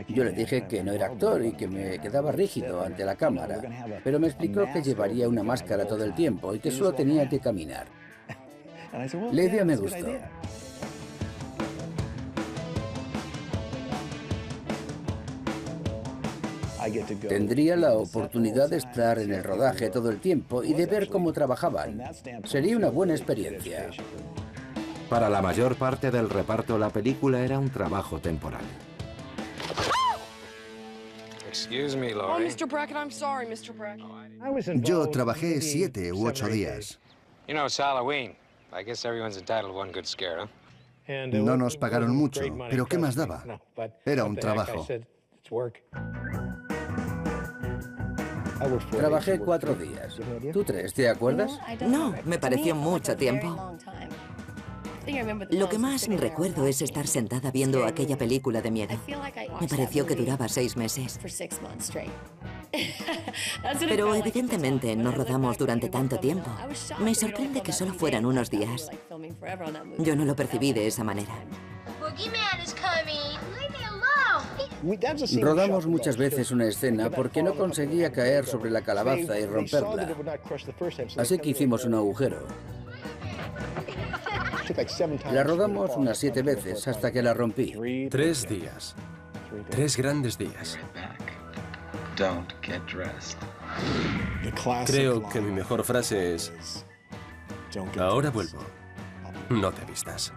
Yo le dije que no era actor y que me quedaba rígido ante la cámara, pero me explicó que llevaría una máscara todo el tiempo y que solo tenía que caminar. La idea me gustó. Tendría la oportunidad de estar en el rodaje todo el tiempo y de ver cómo trabajaban. Sería una buena experiencia. Para la mayor parte del reparto, la película era un trabajo temporal. Oh, Mr. Brackett, I'm sorry, Mr. Brackett. Yo trabajé 7 u 8 días. No nos pagaron mucho, pero ¿qué más daba? Era un trabajo. Trabajé 4 días. ¿Tú 3, te acuerdas? No, me pareció mucho tiempo. Lo que más recuerdo es estar sentada viendo aquella película de miedo. Me pareció que duraba 6 meses. Pero evidentemente no rodamos durante tanto tiempo. Me sorprende que solo fueran unos días. Yo no lo percibí de esa manera. Rodamos muchas veces una escena porque no conseguía caer sobre la calabaza y romperla. Así que hicimos un agujero. La rodamos unas 7 veces hasta que la rompí. 3 días. 3 grandes días. Creo que mi mejor frase es: ahora vuelvo. No te vistas.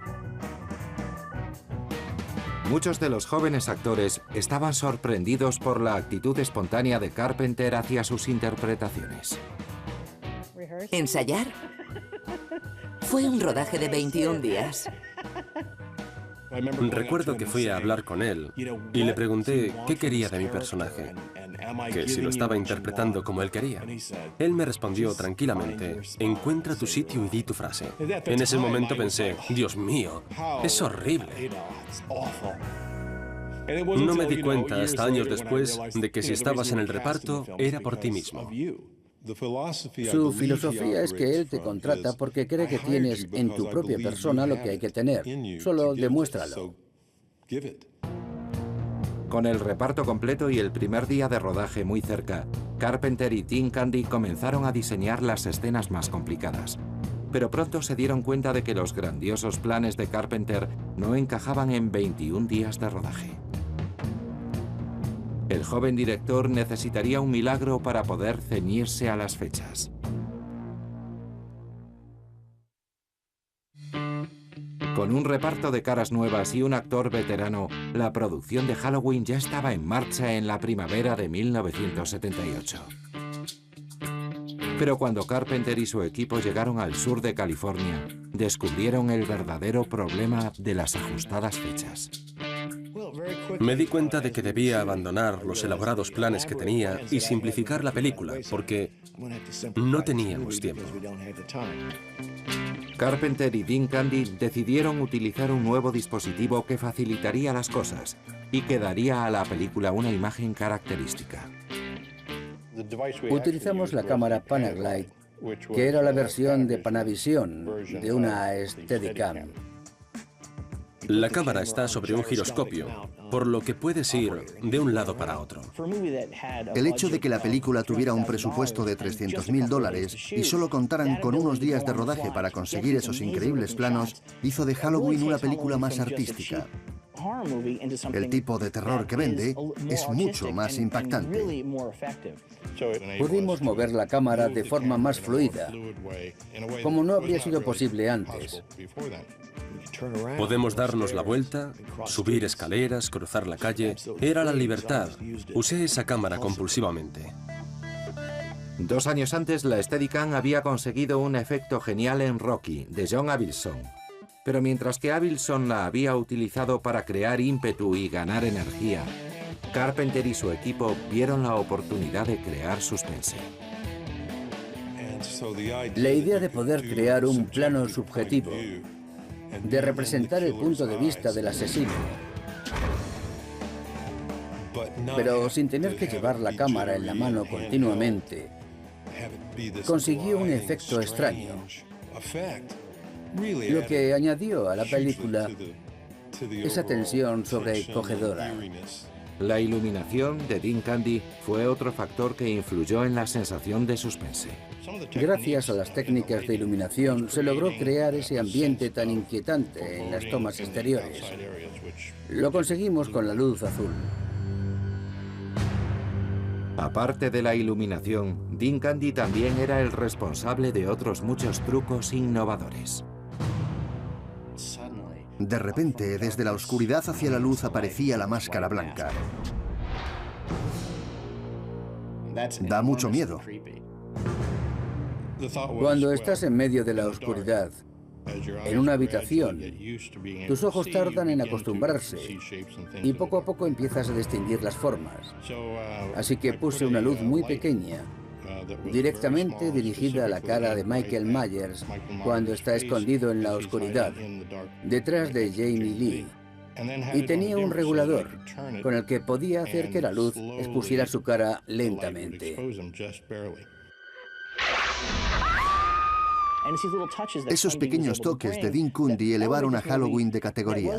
Muchos de los jóvenes actores estaban sorprendidos por la actitud espontánea de Carpenter hacia sus interpretaciones. ¿Ensayar? Fue un rodaje de 21 días. Recuerdo que fui a hablar con él y le pregunté qué quería de mi personaje, que si lo estaba interpretando como él quería. Él me respondió tranquilamente: encuentra tu sitio y di tu frase. En ese momento pensé: Dios mío, es horrible. No me di cuenta hasta años después de que si estabas en el reparto era por ti mismo. Su filosofía es que él te contrata porque cree que tienes en tu propia persona lo que hay que tener. Solo demuéstralo. Con el reparto completo y el primer día de rodaje muy cerca, Carpenter y Tim Candy comenzaron a diseñar las escenas más complicadas. Pero pronto se dieron cuenta de que los grandiosos planes de Carpenter no encajaban en 21 días de rodaje. El joven director necesitaría un milagro para poder ceñirse a las fechas. Con un reparto de caras nuevas y un actor veterano, la producción de Halloween ya estaba en marcha en la primavera de 1978. Pero cuando Carpenter y su equipo llegaron al sur de California, descubrieron el verdadero problema de las ajustadas fechas. Me di cuenta de que debía abandonar los elaborados planes que tenía y simplificar la película, porque no teníamos tiempo. Carpenter y Tim Candy decidieron utilizar un nuevo dispositivo que facilitaría las cosas y que daría a la película una imagen característica. Utilizamos la cámara Panaglide, que era la versión de Panavision de una Steadicam. La cámara está sobre un giroscopio, por lo que puedes ir de un lado para otro. El hecho de que la película tuviera un presupuesto de $300.000 y solo contaran con unos días de rodaje para conseguir esos increíbles planos hizo de Halloween una película más artística. El tipo de terror que vende es mucho más impactante. Pudimos mover la cámara de forma más fluida, como no habría sido posible antes. Podemos darnos la vuelta, subir escaleras, cruzar la calle. Era la libertad. Usé esa cámara compulsivamente. 2 años antes, la Steadicam había conseguido un efecto genial en Rocky, de John Avildsen. Pero mientras que Avildsen la había utilizado para crear ímpetu y ganar energía, Carpenter y su equipo vieron la oportunidad de crear suspense. La idea de poder crear un plano subjetivo, de representar el punto de vista del asesino, pero sin tener que llevar la cámara en la mano continuamente, consiguió un efecto extraño, lo que añadió a la película esa tensión sobrecogedora. La iluminación de Dean Candy fue otro factor que influyó en la sensación de suspense. Gracias a las técnicas de iluminación se logró crear ese ambiente tan inquietante en las tomas exteriores. Lo conseguimos con la luz azul. Aparte de la iluminación, Dean Candy también era el responsable de otros muchos trucos innovadores. De repente, desde la oscuridad hacia la luz aparecía la máscara blanca. Da mucho miedo. Cuando estás en medio de la oscuridad, en una habitación, tus ojos tardan en acostumbrarse y poco a poco empiezas a distinguir las formas. Así que puse una luz muy pequeña, directamente dirigida a la cara de Michael Myers cuando está escondido en la oscuridad, detrás de Jamie Lee. Y tenía un regulador con el que podía hacer que la luz expusiera su cara lentamente. Esos pequeños toques de Dean Cundey elevaron a Halloween de categoría.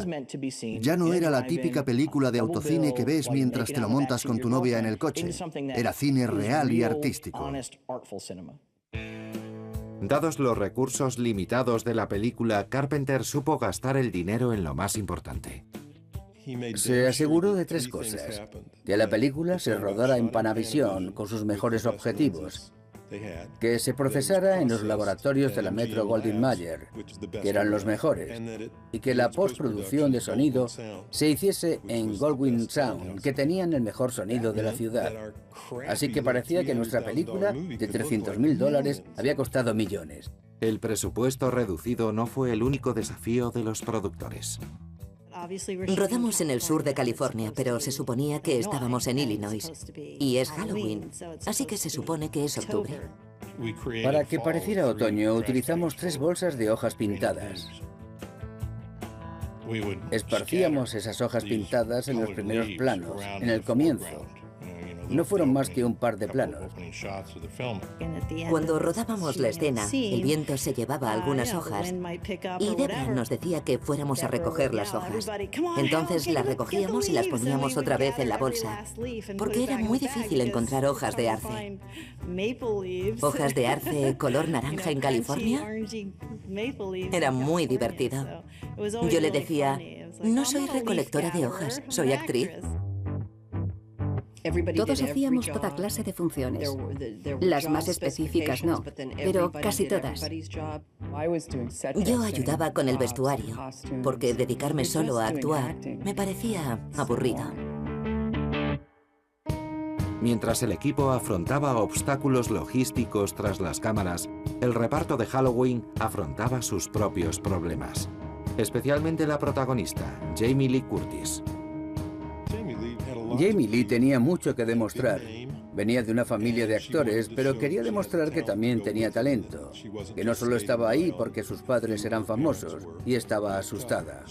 Ya no era la típica película de autocine que ves mientras te lo montas con tu novia en el coche. Era cine real y artístico. Dados los recursos limitados de la película, Carpenter supo gastar el dinero en lo más importante. Se aseguró de tres cosas: que la película se rodara en Panavision con sus mejores objetivos, que se procesara en los laboratorios de la Metro-Goldwyn-Mayer, que eran los mejores, y que la postproducción de sonido se hiciese en Goldwyn Sound, que tenían el mejor sonido de la ciudad. Así que parecía que nuestra película, de $300.000, había costado millones. El presupuesto reducido no fue el único desafío de los productores. Rodamos en el sur de California, pero se suponía que estábamos en Illinois. Y es Halloween, así que se supone que es octubre. Para que pareciera otoño, utilizamos 3 bolsas de hojas pintadas. Esparcíamos esas hojas pintadas en los primeros planos, en el comienzo. No fueron más que un par de planos. Cuando rodábamos la escena, el viento se llevaba algunas hojas y Debra nos decía que fuéramos a recoger las hojas. Entonces las recogíamos y las poníamos otra vez en la bolsa, porque era muy difícil encontrar hojas de arce. ¿Hojas de arce color naranja en California? Era muy divertido. Yo le decía, no soy recolectora de hojas, soy actriz. Todos hacíamos toda clase de funciones. Las más específicas no, pero casi todas. Yo ayudaba con el vestuario, porque dedicarme solo a actuar me parecía aburrido. Mientras el equipo afrontaba obstáculos logísticos tras las cámaras, el reparto de Halloween afrontaba sus propios problemas. Especialmente la protagonista, Jamie Lee Curtis. Jamie Lee tenía mucho que demostrar. Venía de una familia de actores, pero quería demostrar que también tenía talento, que no solo estaba ahí porque sus padres eran famosos, y estaba asustada.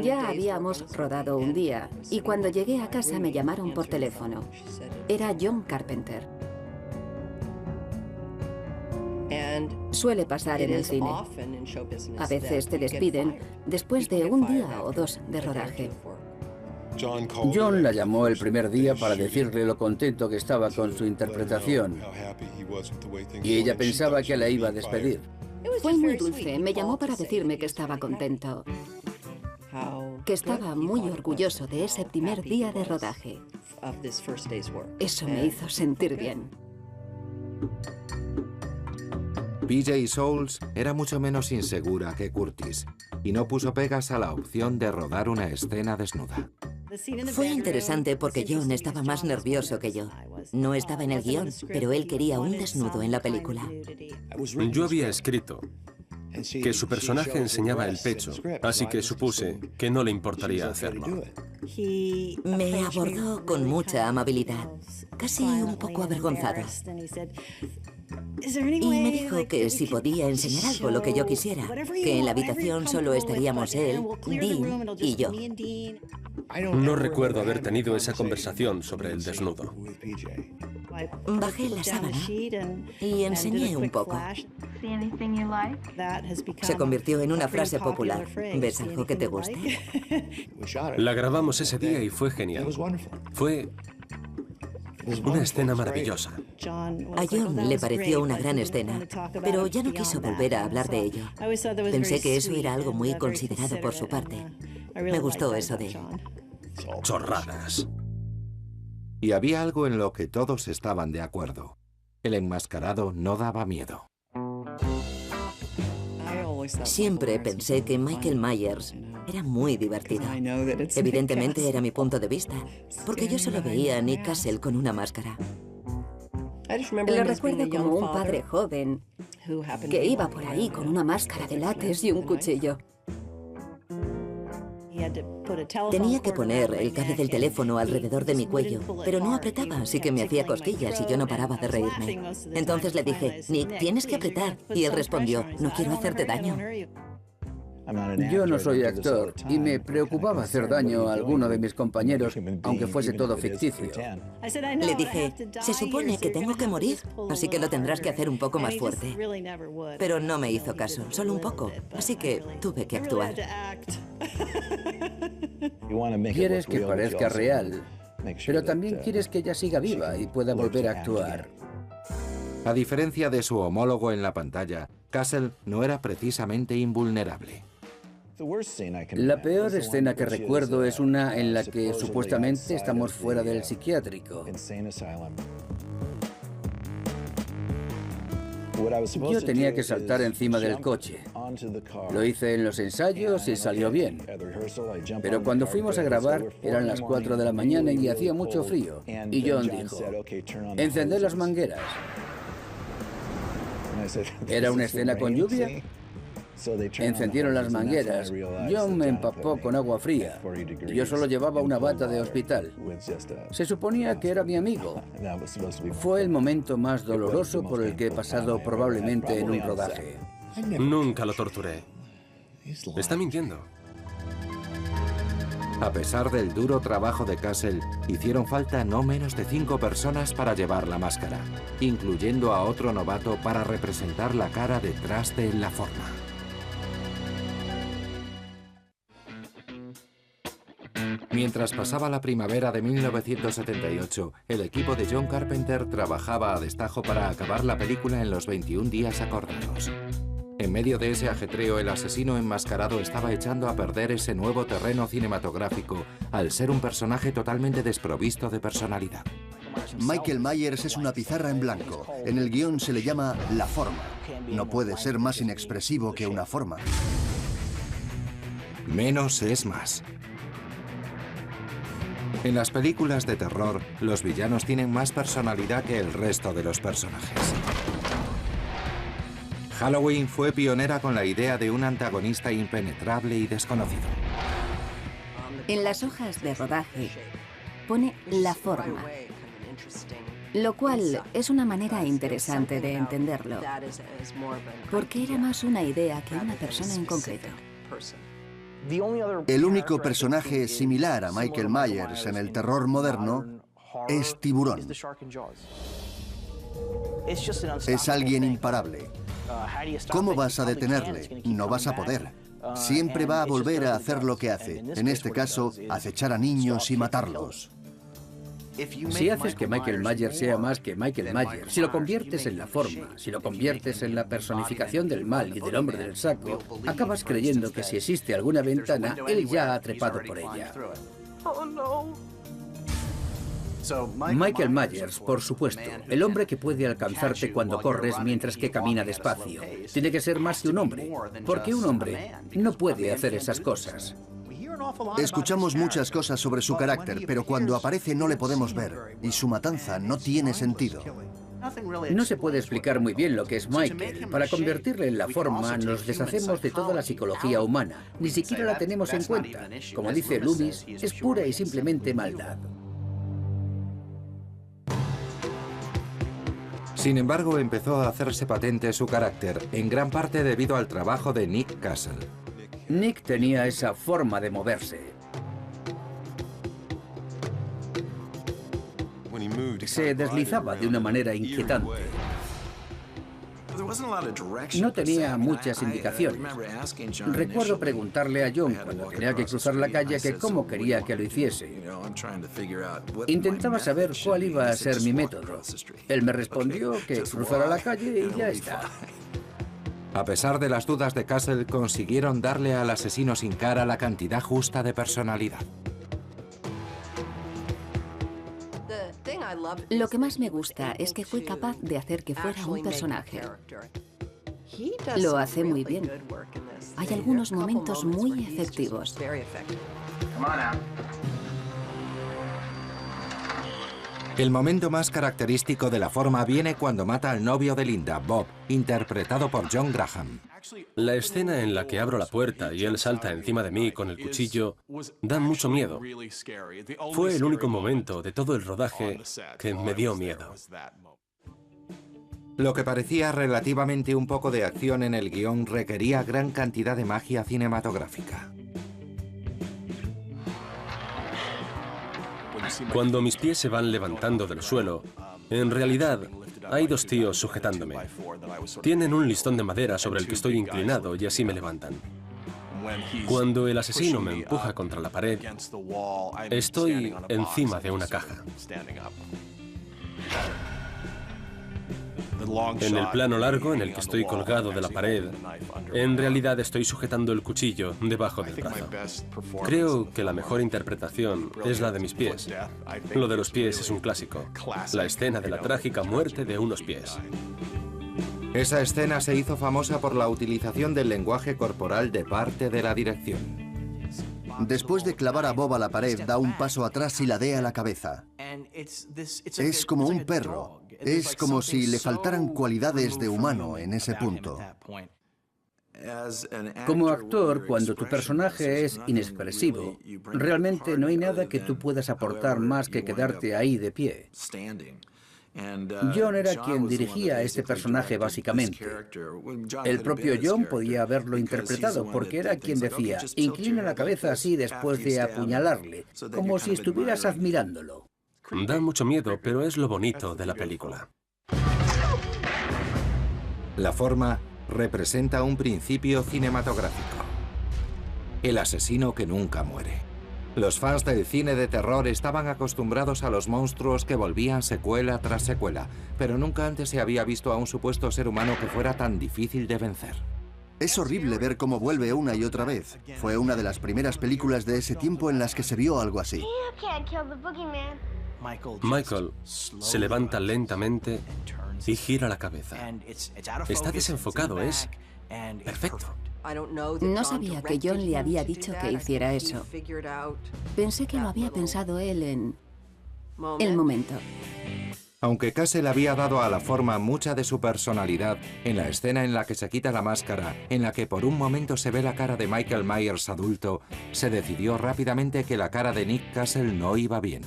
Ya habíamos rodado un día, y cuando llegué a casa me llamaron por teléfono. Era John Carpenter. Suele pasar en el cine. A veces te despiden después de un día o 2 de rodaje. John la llamó el primer día para decirle lo contento que estaba con su interpretación, y ella pensaba que la iba a despedir. Fue muy dulce, me llamó para decirme que estaba contento, que estaba muy orgulloso de ese primer día de rodaje. Eso me hizo sentir bien. PJ Soles era mucho menos insegura que Curtis y no puso pegas a la opción de rodar una escena desnuda. Fue interesante porque John estaba más nervioso que yo. No estaba en el guión, pero él quería un desnudo en la película. Yo había escrito que su personaje enseñaba el pecho, así que supuse que no le importaría hacerlo. Me abordó con mucha amabilidad, casi un poco avergonzado. Y me dijo que si podía enseñar algo, lo que yo quisiera, que en la habitación solo estaríamos él, Dean y yo. No recuerdo haber tenido esa conversación sobre el desnudo. Bajé la sábana y enseñé un poco. Se convirtió en una frase popular. ¿Ves algo que te guste? La grabamos ese día y fue genial. Fue una escena maravillosa. A John le pareció una gran escena, pero ya no quiso volver a hablar de ello. Pensé que eso era algo muy considerado por su parte. Me gustó eso de él. Chorradas. Y había algo en lo que todos estaban de acuerdo. El enmascarado no daba miedo. Siempre pensé que Michael Myers era muy divertido. Evidentemente era mi punto de vista, porque yo solo veía a Nick Castle con una máscara. Lo recuerdo como un padre joven que iba por ahí con una máscara de látex y un cuchillo. Tenía que poner el cable del teléfono alrededor de mi cuello, pero no apretaba, así que me hacía cosquillas y yo no paraba de reírme. Entonces le dije, Nick, tienes que apretar. Y él respondió, no quiero hacerte daño. Yo no soy actor y me preocupaba hacer daño a alguno de mis compañeros, aunque fuese todo ficticio. Le dije, se supone que tengo que morir, así que lo tendrás que hacer un poco más fuerte. Pero no me hizo caso, solo un poco, así que tuve que actuar. Quieres que parezca real, pero también quieres que ella siga viva y pueda volver a actuar. A diferencia de su homólogo en la pantalla, Castle no era precisamente invulnerable. La peor escena que recuerdo es una en la que supuestamente estamos fuera del psiquiátrico. Yo tenía que saltar encima del coche. Lo hice en los ensayos y salió bien. Pero cuando fuimos a grabar, eran las 4 de la mañana y hacía mucho frío. Y John dijo, encended las mangueras. ¿Era una escena con lluvia? Encendieron las mangueras. John me empapó con agua fría. Yo solo llevaba una bata de hospital. Se suponía que era mi amigo. Fue el momento más doloroso por el que he pasado probablemente en un rodaje. Nunca lo torturé. Está mintiendo. A pesar del duro trabajo de Castle, hicieron falta no menos de 5 personas para llevar la máscara, incluyendo a otro novato para representar la cara detrás de la forma. Mientras pasaba la primavera de 1978, el equipo de John Carpenter trabajaba a destajo para acabar la película en los 21 días acordados. En medio de ese ajetreo, el asesino enmascarado estaba echando a perder ese nuevo terreno cinematográfico al ser un personaje totalmente desprovisto de personalidad. Michael Myers es una pizarra en blanco. En el guión se le llama la forma. No puede ser más inexpresivo que una forma. Menos es más. En las películas de terror, los villanos tienen más personalidad que el resto de los personajes. Halloween fue pionera con la idea de un antagonista impenetrable y desconocido. En las hojas de rodaje pone la forma, lo cual es una manera interesante de entenderlo, porque era más una idea que una persona en concreto. El único personaje similar a Michael Myers en el terror moderno es Tiburón. Es alguien imparable. ¿Cómo vas a detenerle? No vas a poder. Siempre va a volver a hacer lo que hace. En este caso, acechar a niños y matarlos. Si haces que Michael Myers sea más que Michael Myers, si lo conviertes en la forma, si lo conviertes en la personificación del mal y del hombre del saco, acabas creyendo que si existe alguna ventana, él ya ha trepado por ella. Michael Myers, por supuesto, el hombre que puede alcanzarte cuando corres mientras que camina despacio. Tiene que ser más que un hombre, porque un hombre no puede hacer esas cosas. Escuchamos muchas cosas sobre su carácter, pero cuando aparece no le podemos ver, y su matanza no tiene sentido. No se puede explicar muy bien lo que es Michael. Para convertirle en la forma, nos deshacemos de toda la psicología humana. Ni siquiera la tenemos en cuenta. Como dice Loomis, es pura y simplemente maldad. Sin embargo, empezó a hacerse patente su carácter, en gran parte debido al trabajo de Nick Castle. Nick tenía esa forma de moverse. Se deslizaba de una manera inquietante. No tenía muchas indicaciones. Recuerdo preguntarle a John cuando tenía que cruzar la calle que cómo quería que lo hiciese. Intentaba saber cuál iba a ser mi método. Él me respondió que cruzara la calle y ya está. A pesar de las dudas de Castle, consiguieron darle al asesino sin cara la cantidad justa de personalidad. Lo que más me gusta es que fue capaz de hacer que fuera un personaje. Lo hace muy bien. Hay algunos momentos muy efectivos. El momento más característico de la forma viene cuando mata al novio de Linda, Bob, interpretado por John Graham. La escena en la que abro la puerta y él salta encima de mí con el cuchillo da mucho miedo. Fue el único momento de todo el rodaje que me dio miedo. Lo que parecía relativamente un poco de acción en el guión requería gran cantidad de magia cinematográfica. Cuando mis pies se van levantando del suelo, en realidad hay dos tíos sujetándome. Tienen un listón de madera sobre el que estoy inclinado y así me levantan. Cuando el asesino me empuja contra la pared, estoy encima de una caja. En el plano largo en el que estoy colgado de la pared, en realidad estoy sujetando el cuchillo debajo del brazo. Creo que la mejor interpretación es la de mis pies. Lo de los pies es un clásico. La escena de la trágica muerte de unos pies. Esa escena se hizo famosa por la utilización del lenguaje corporal de parte de la dirección. Después de clavar a Bob a la pared, da un paso atrás y ladea la cabeza. Es como un perro. Es como si le faltaran cualidades de humano en ese punto. Como actor, cuando tu personaje es inexpresivo, realmente no hay nada que tú puedas aportar más que quedarte ahí de pie. John era quien dirigía a este personaje básicamente. El propio John podía haberlo interpretado porque era quien decía, inclina la cabeza así después de apuñalarle, como si estuvieras admirándolo. Da mucho miedo, pero es lo bonito de la película. La forma representa un principio cinematográfico. El asesino que nunca muere. Los fans del cine de terror estaban acostumbrados a los monstruos que volvían secuela tras secuela, pero nunca antes se había visto a un supuesto ser humano que fuera tan difícil de vencer. Es horrible ver cómo vuelve una y otra vez. Fue una de las primeras películas de ese tiempo en las que se vio algo así. Michael se levanta lentamente y gira la cabeza. Está desenfocado, es perfecto. No sabía que John le había dicho que hiciera eso. Pensé que lo había pensado él en el momento. Aunque Castle había dado a la forma mucha de su personalidad, en la escena en la que se quita la máscara, en la que por un momento se ve la cara de Michael Myers adulto, se decidió rápidamente que la cara de Nick Castle no iba bien.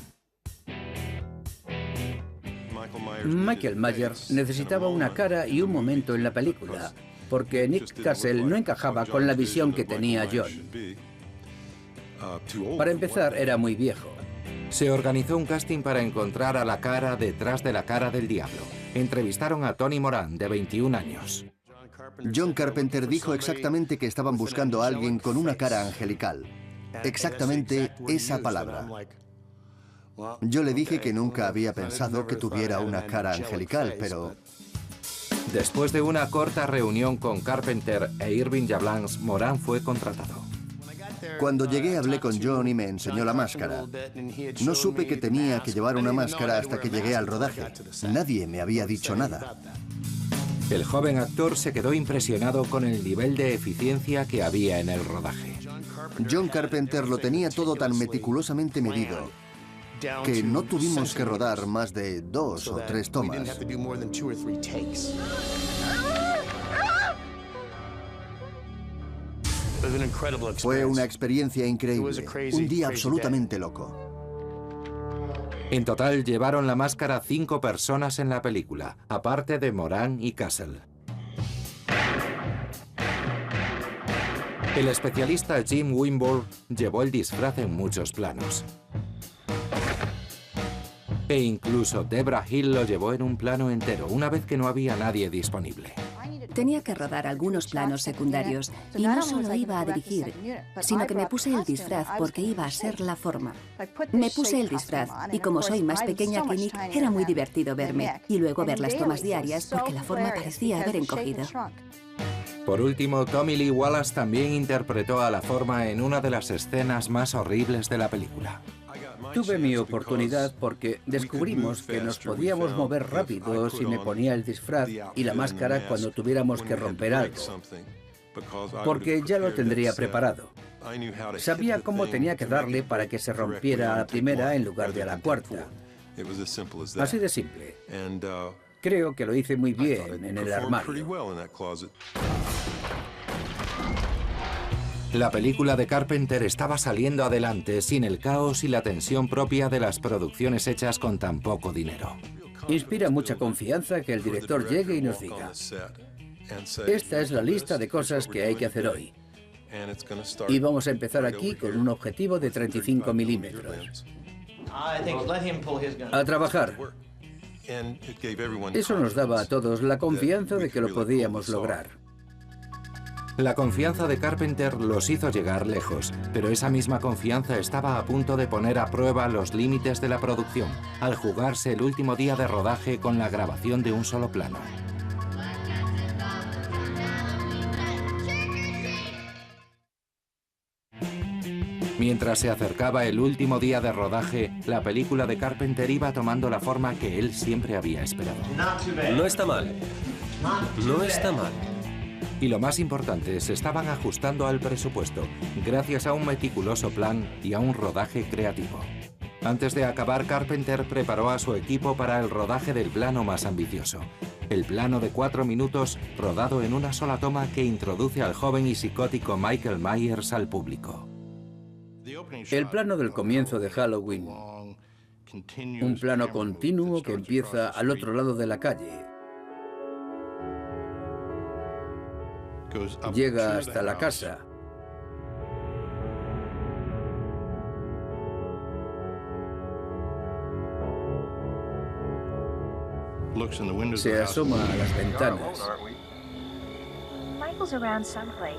Michael Myers necesitaba una cara y un momento en la película, porque Nick Castle no encajaba con la visión que tenía John. Para empezar, era muy viejo. Se organizó un casting para encontrar a la cara detrás de la cara del diablo. Entrevistaron a Tony Moran, de 21 años. John Carpenter dijo exactamente que estaban buscando a alguien con una cara angelical. Exactamente esa palabra. Yo le dije que nunca había pensado que tuviera una cara angelical, pero... Después de una corta reunión con Carpenter e Irving Yablans, Moran fue contratado. Cuando llegué hablé con John y me enseñó la máscara. No supe que tenía que llevar una máscara hasta que llegué al rodaje. Nadie me había dicho nada. El joven actor se quedó impresionado con el nivel de eficiencia que había en el rodaje. John Carpenter lo tenía todo tan meticulosamente medido que no tuvimos que rodar más de 2 o 3 tomas. Fue una experiencia increíble, un día absolutamente loco. En total llevaron la máscara 5 personas en la película, aparte de Moran y Castle. El especialista Jim Winborg llevó el disfraz en muchos planos. E incluso Debra Hill lo llevó en un plano entero, una vez que no había nadie disponible. Tenía que rodar algunos planos secundarios y no solo iba a dirigir, sino que me puse el disfraz porque iba a ser la forma. Me puse el disfraz y como soy más pequeña que Nick, era muy divertido verme y luego ver las tomas diarias porque la forma parecía haber encogido. Por último, Tommy Lee Wallace también interpretó a la forma en una de las escenas más horribles de la película. Tuve mi oportunidad porque descubrimos que nos podíamos mover rápido si me ponía el disfraz y la máscara cuando tuviéramos que romper algo, porque ya lo tendría preparado. Sabía cómo tenía que darle para que se rompiera a la primera en lugar de a la cuarta. Así de simple. Creo que lo hice muy bien en el armario. La película de Carpenter estaba saliendo adelante sin el caos y la tensión propia de las producciones hechas con tan poco dinero. Inspira mucha confianza que el director llegue y nos diga: esta es la lista de cosas que hay que hacer hoy. Y vamos a empezar aquí con un objetivo de 35 milímetros. A trabajar. Eso nos daba a todos la confianza de que lo podíamos lograr. La confianza de Carpenter los hizo llegar lejos, pero esa misma confianza estaba a punto de poner a prueba los límites de la producción, al jugarse el último día de rodaje con la grabación de un solo plano. Mientras se acercaba el último día de rodaje, la película de Carpenter iba tomando la forma que él siempre había esperado. No está mal. No está mal. Y lo más importante, se estaban ajustando al presupuesto, gracias a un meticuloso plan y a un rodaje creativo. Antes de acabar, Carpenter preparó a su equipo para el rodaje del plano más ambicioso. El plano de 4 minutos, rodado en una sola toma que introduce al joven y psicótico Michael Myers al público. El plano del comienzo de Halloween. Un plano continuo que empieza al otro lado de la calle. Llega hasta la casa. Se asoma a las ventanas. Michael's around someplace.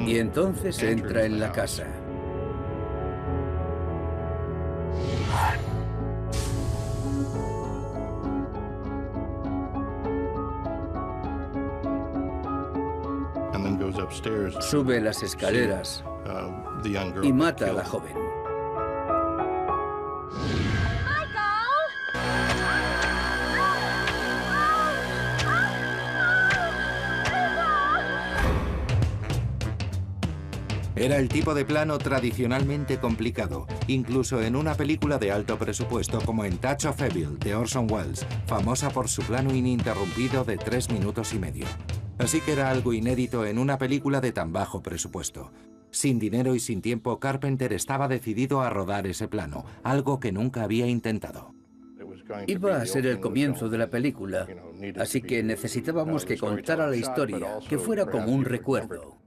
Y entonces entra en la casa. Sube las escaleras y mata a la joven. Era el tipo de plano tradicionalmente complicado, incluso en una película de alto presupuesto como en Touch of Evil de Orson Welles, famosa por su plano ininterrumpido de 3 minutos y medio. Así que era algo inédito en una película de tan bajo presupuesto. Sin dinero y sin tiempo, Carpenter estaba decidido a rodar ese plano, algo que nunca había intentado. Iba a ser el comienzo de la película, así que necesitábamos que contara la historia, que fuera como un recuerdo.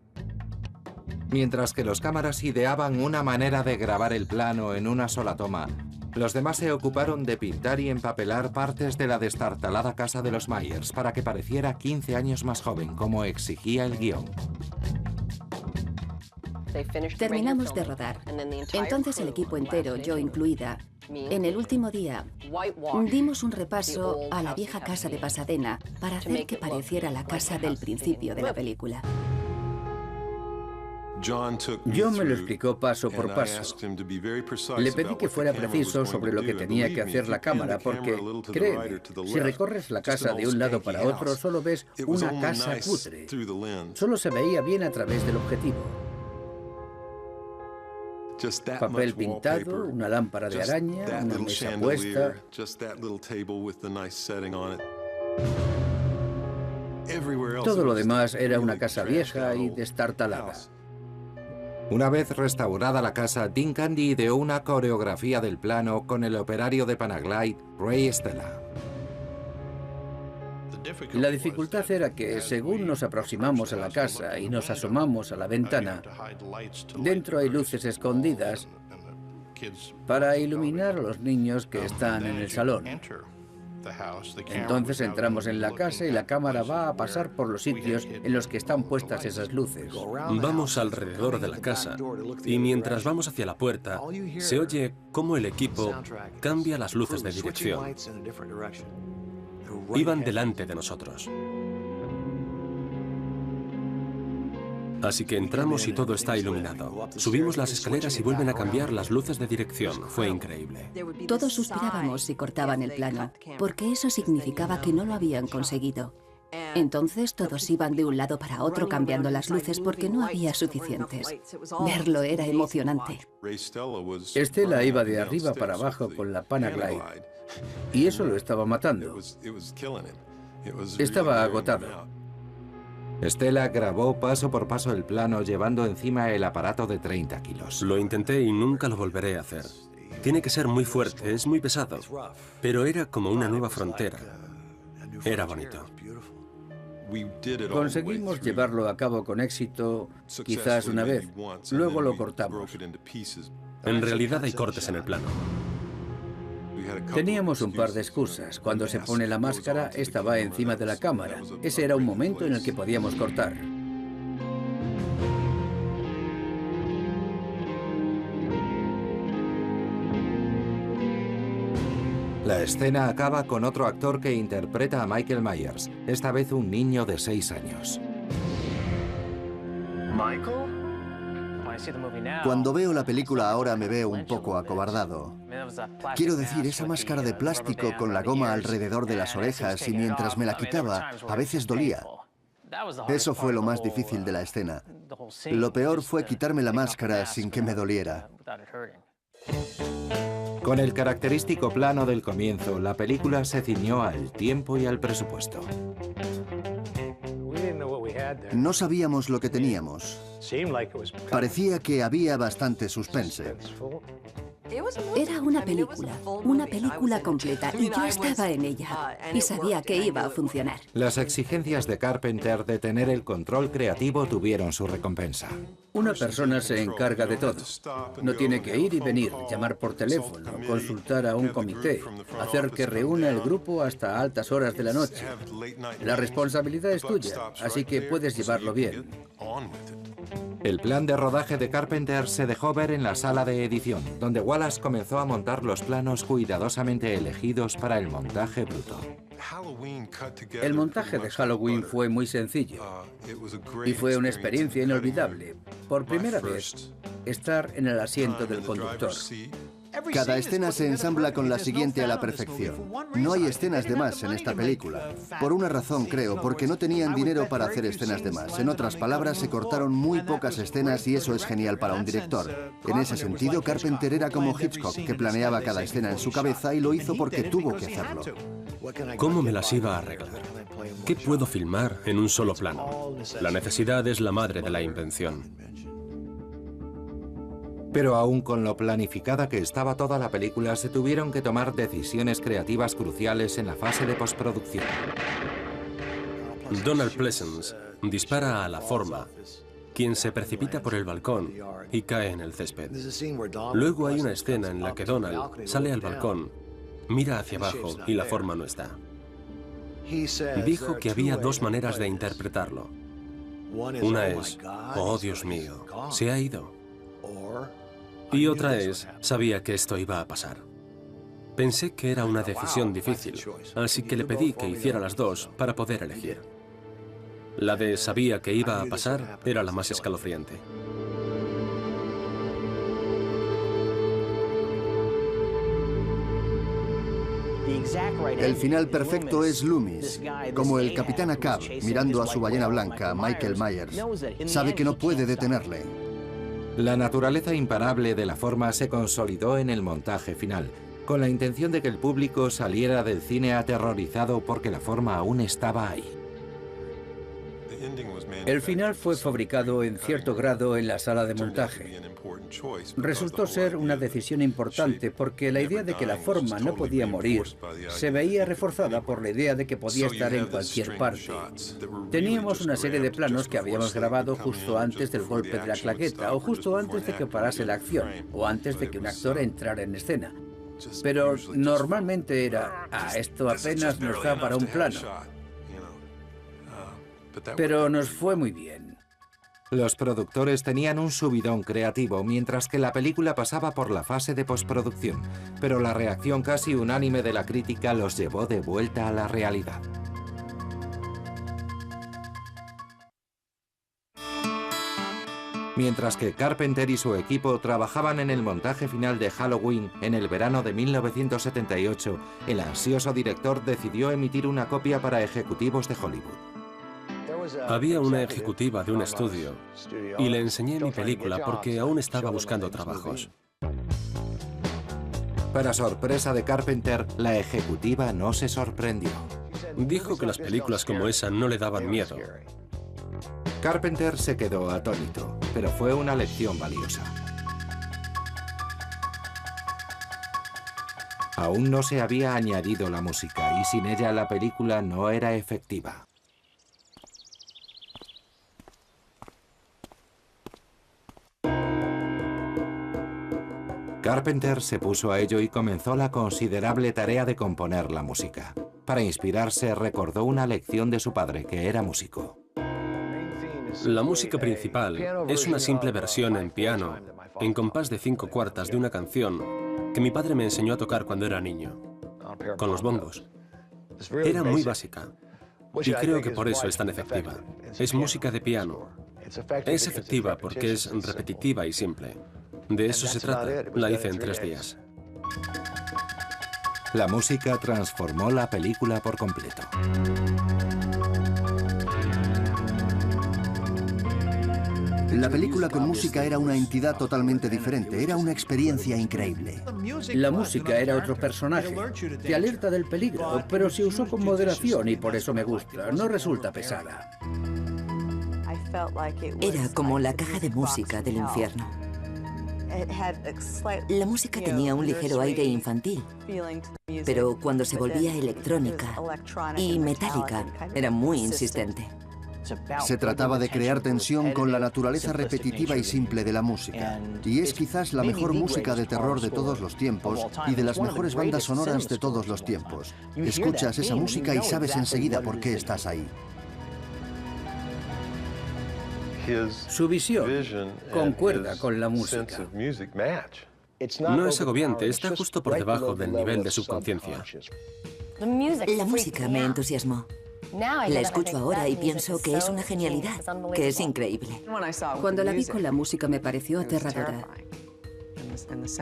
Mientras que los cámaras ideaban una manera de grabar el plano en una sola toma, los demás se ocuparon de pintar y empapelar partes de la destartalada casa de los Myers para que pareciera 15 años más joven, como exigía el guión. Terminamos de rodar. Entonces el equipo entero, yo incluida, en el último día, dimos un repaso a la vieja casa de Pasadena para hacer que pareciera la casa del principio de la película. John me lo explicó paso por paso. Le pedí que fuera preciso sobre lo que tenía que hacer la cámara, porque, créeme, si recorres la casa de un lado para otro, solo ves una casa cutre. Solo se veía bien a través del objetivo. Papel pintado, una lámpara de araña, una mesa puesta. Todo lo demás era una casa vieja y destartalada. Una vez restaurada la casa, Dean Candy ideó una coreografía del plano con el operario de Panaglide, Ray Stella. La dificultad era que, según nos aproximamos a la casa y nos asomamos a la ventana, dentro hay luces escondidas para iluminar a los niños que están en el salón. Entonces entramos en la casa y la cámara va a pasar por los sitios en los que están puestas esas luces. Vamos alrededor de la casa y mientras vamos hacia la puerta, se oye cómo el equipo cambia las luces de dirección. Iban delante de nosotros. Así que entramos y todo está iluminado. Subimos las escaleras y vuelven a cambiar las luces de dirección. Fue increíble. Todos suspirábamos si cortaban el plano, porque eso significaba que no lo habían conseguido. Entonces todos iban de un lado para otro cambiando las luces porque no había suficientes. Verlo era emocionante. Stella iba de arriba para abajo con la Panaglide y eso lo estaba matando. Estaba agotado. Stella grabó paso por paso el plano llevando encima el aparato de 30 kilos. Lo intenté y nunca lo volveré a hacer. Tiene que ser muy fuerte, es muy pesado. Pero era como una nueva frontera. Era bonito. Conseguimos llevarlo a cabo con éxito, quizás una vez. Luego lo cortamos. En realidad hay cortes en el plano. Teníamos un par de excusas. Cuando se pone la máscara, esta va encima de la cámara. Ese era un momento en el que podíamos cortar. La escena acaba con otro actor que interpreta a Michael Myers, esta vez un niño de 6 años. Cuando veo la película ahora me veo un poco acobardado. Quiero decir, esa máscara de plástico con la goma alrededor de las orejas y mientras me la quitaba, a veces dolía. Eso fue lo más difícil de la escena. Lo peor fue quitarme la máscara sin que me doliera. Con el característico plano del comienzo, la película se ciñó al tiempo y al presupuesto. No sabíamos lo que teníamos. Parecía que había bastante suspense. Era una película completa, y yo estaba en ella, y sabía que iba a funcionar. Las exigencias de Carpenter de tener el control creativo tuvieron su recompensa. Una persona se encarga de todo. No tiene que ir y venir, llamar por teléfono, consultar a un comité, hacer que reúna el grupo hasta altas horas de la noche. La responsabilidad es tuya, así que puedes llevarlo bien. El plan de rodaje de Carpenter se dejó ver en la sala de edición, donde Wallace comenzó a montar los planos cuidadosamente elegidos para el montaje bruto. El montaje de Halloween fue muy sencillo y fue una experiencia inolvidable. Por primera vez, estar en el asiento del conductor. Cada escena se ensambla con la siguiente a la perfección. No hay escenas de más en esta película. Por una razón, creo, porque no tenían dinero para hacer escenas de más. En otras palabras, se cortaron muy pocas escenas y eso es genial para un director. En ese sentido, Carpenter era como Hitchcock, que planeaba cada escena en su cabeza y lo hizo porque tuvo que hacerlo. ¿Cómo me las iba a arreglar? ¿Qué puedo filmar en un solo plano? La necesidad es la madre de la invención. Pero aún con lo planificada que estaba toda la película, se tuvieron que tomar decisiones creativas cruciales en la fase de postproducción. Donald Pleasence dispara a la forma, quien se precipita por el balcón y cae en el césped. Luego hay una escena en la que Donald sale al balcón, mira hacia abajo y la forma no está. Dijo que había dos maneras de interpretarlo. Una es, oh Dios mío, se ha ido. Y otra es, sabía que esto iba a pasar. Pensé que era una decisión difícil, así que le pedí que hiciera las dos para poder elegir. La de sabía que iba a pasar era la más escalofriante. El final perfecto es Loomis, como el capitán Ahab mirando a su ballena blanca, Michael Myers. Sabe que no puede detenerle. La naturaleza imparable de la forma se consolidó en el montaje final, con la intención de que el público saliera del cine aterrorizado porque la forma aún estaba ahí. El final fue fabricado en cierto grado en la sala de montaje. Resultó ser una decisión importante porque la idea de que la forma no podía morir se veía reforzada por la idea de que podía estar en cualquier parte. Teníamos una serie de planos que habíamos grabado justo antes del golpe de la claqueta o justo antes de que parase la acción o antes de que un actor entrara en escena. Pero normalmente era, esto apenas nos da para un plano. Pero nos fue muy bien. Los productores tenían un subidón creativo mientras que la película pasaba por la fase de postproducción, pero la reacción casi unánime de la crítica los llevó de vuelta a la realidad. Mientras que Carpenter y su equipo trabajaban en el montaje final de Halloween en el verano de 1978, el ansioso director decidió emitir una copia para ejecutivos de Hollywood. Había una ejecutiva de un estudio y le enseñé mi película porque aún estaba buscando trabajos. Para sorpresa de Carpenter, la ejecutiva no se sorprendió. Dijo que las películas como esa no le daban miedo. Carpenter se quedó atónito, pero fue una lección valiosa. Aún no se había añadido la música y sin ella la película no era efectiva. Carpenter se puso a ello y comenzó la considerable tarea de componer la música. Para inspirarse, recordó una lección de su padre, que era músico. La música principal es una simple versión en piano, en compás de 5/4 de una canción que mi padre me enseñó a tocar cuando era niño, con los bongos. Era muy básica, y creo que por eso es tan efectiva. Es música de piano. Es efectiva porque es repetitiva y simple. De eso se trata. La hice en 3 días. La música transformó la película por completo. La película con música era una entidad totalmente diferente, era una experiencia increíble. La música era otro personaje. Te alerta del peligro, pero se usó con moderación y por eso me gusta. No resulta pesada. Era como la caja de música del infierno. La música tenía un ligero aire infantil, pero cuando se volvía electrónica y metálica, era muy insistente. Se trataba de crear tensión con la naturaleza repetitiva y simple de la música. Y es quizás la mejor música de terror de todos los tiempos y de las mejores bandas sonoras de todos los tiempos. Escuchas esa música y sabes enseguida por qué estás ahí. Su visión concuerda con la música. No es agobiante, está justo por debajo del nivel de subconsciencia. La música me entusiasmó. La escucho ahora y pienso que es una genialidad, que es increíble. Cuando la vi con la música me pareció aterradora.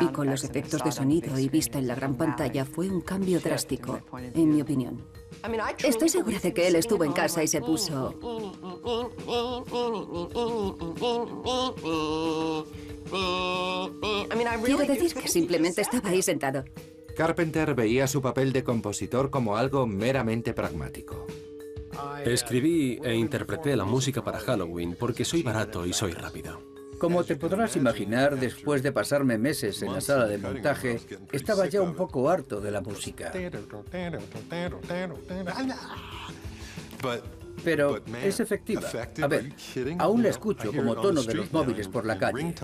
Y con los efectos de sonido y vista en la gran pantalla fue un cambio drástico, en mi opinión. Estoy segura de que él estuvo en casa y se puso... Quiero decir que simplemente estaba ahí sentado. Carpenter veía su papel de compositor como algo meramente pragmático. Escribí e interpreté la música para Halloween porque soy barato y soy rápido. Como te podrás imaginar, después de pasarme meses en la sala de montaje, estaba ya un poco harto de la música. Pero es efectiva. A ver, aún la escucho como tono de los móviles por la calle.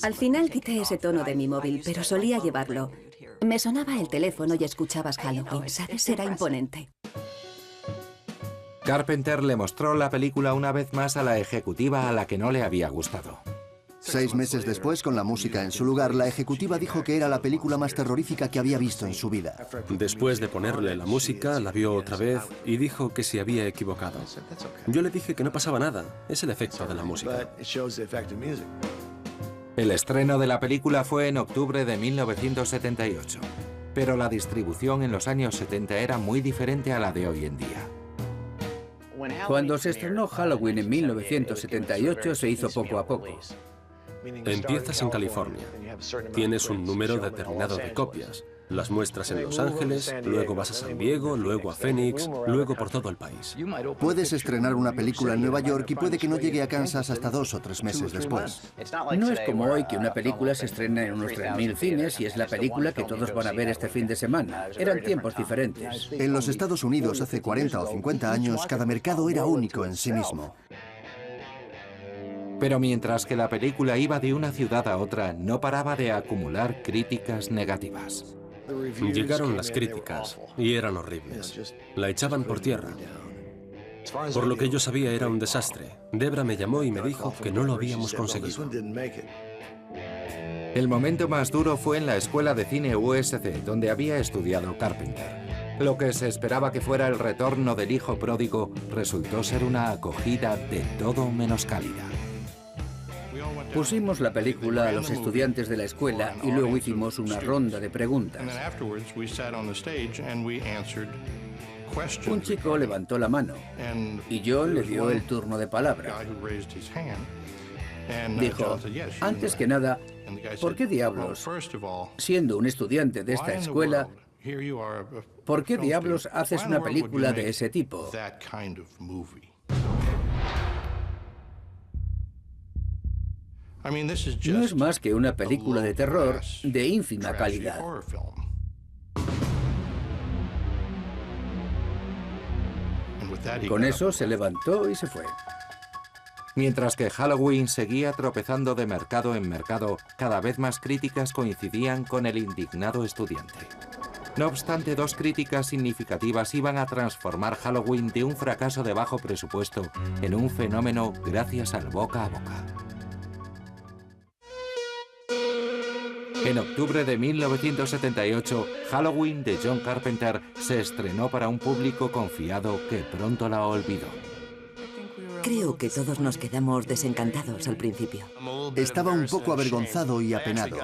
Al final quité ese tono de mi móvil, pero solía llevarlo. Me sonaba el teléfono y escuchabas Halloween, ¿sabes? Era imponente. Carpenter le mostró la película una vez más a la ejecutiva a la que no le había gustado. 6 meses después, con la música en su lugar, la ejecutiva dijo que era la película más terrorífica que había visto en su vida. Después de ponerle la música, la vio otra vez y dijo que se había equivocado. Yo le dije que no pasaba nada, es el efecto de la música. El estreno de la película fue en octubre de 1978, pero la distribución en los años 70 era muy diferente a la de hoy en día. Cuando se estrenó Halloween en 1978 se hizo poco a poco. Empiezas en California. Tienes un número determinado de copias. Las muestras en Los Ángeles, luego vas a San Diego, luego a Phoenix, luego por todo el país. Puedes estrenar una película en Nueva York y puede que no llegue a Kansas hasta 2 o 3 meses después. No es como hoy que una película se estrena en unos 3.000 cines y es la película que todos van a ver este fin de semana. Eran tiempos diferentes. En los Estados Unidos hace 40 o 50 años, cada mercado era único en sí mismo. Pero mientras que la película iba de una ciudad a otra, no paraba de acumular críticas negativas. Llegaron las críticas y eran horribles. La echaban por tierra. Por lo que yo sabía era un desastre. Debra me llamó y me dijo que no lo habíamos conseguido. El momento más duro fue en la escuela de cine USC, donde había estudiado Carpenter. Lo que se esperaba que fuera el retorno del hijo pródigo resultó ser una acogida de todo menos cálida. Pusimos la película a los estudiantes de la escuela y luego hicimos una ronda de preguntas. Un chico levantó la mano y John le dio el turno de palabra. Dijo, antes que nada, ¿por qué diablos, siendo un estudiante de esta escuela, por qué diablos haces una película de ese tipo? No es más que una película de terror de ínfima calidad. Con eso se levantó y se fue. Mientras que Halloween seguía tropezando de mercado en mercado, cada vez más críticas coincidían con el indignado estudiante. No obstante, dos críticas significativas iban a transformar Halloween de un fracaso de bajo presupuesto en un fenómeno gracias al boca a boca. En octubre de 1978, Halloween de John Carpenter se estrenó para un público confiado que pronto la olvidó. Creo que todos nos quedamos desencantados al principio. Estaba un poco avergonzado y apenado.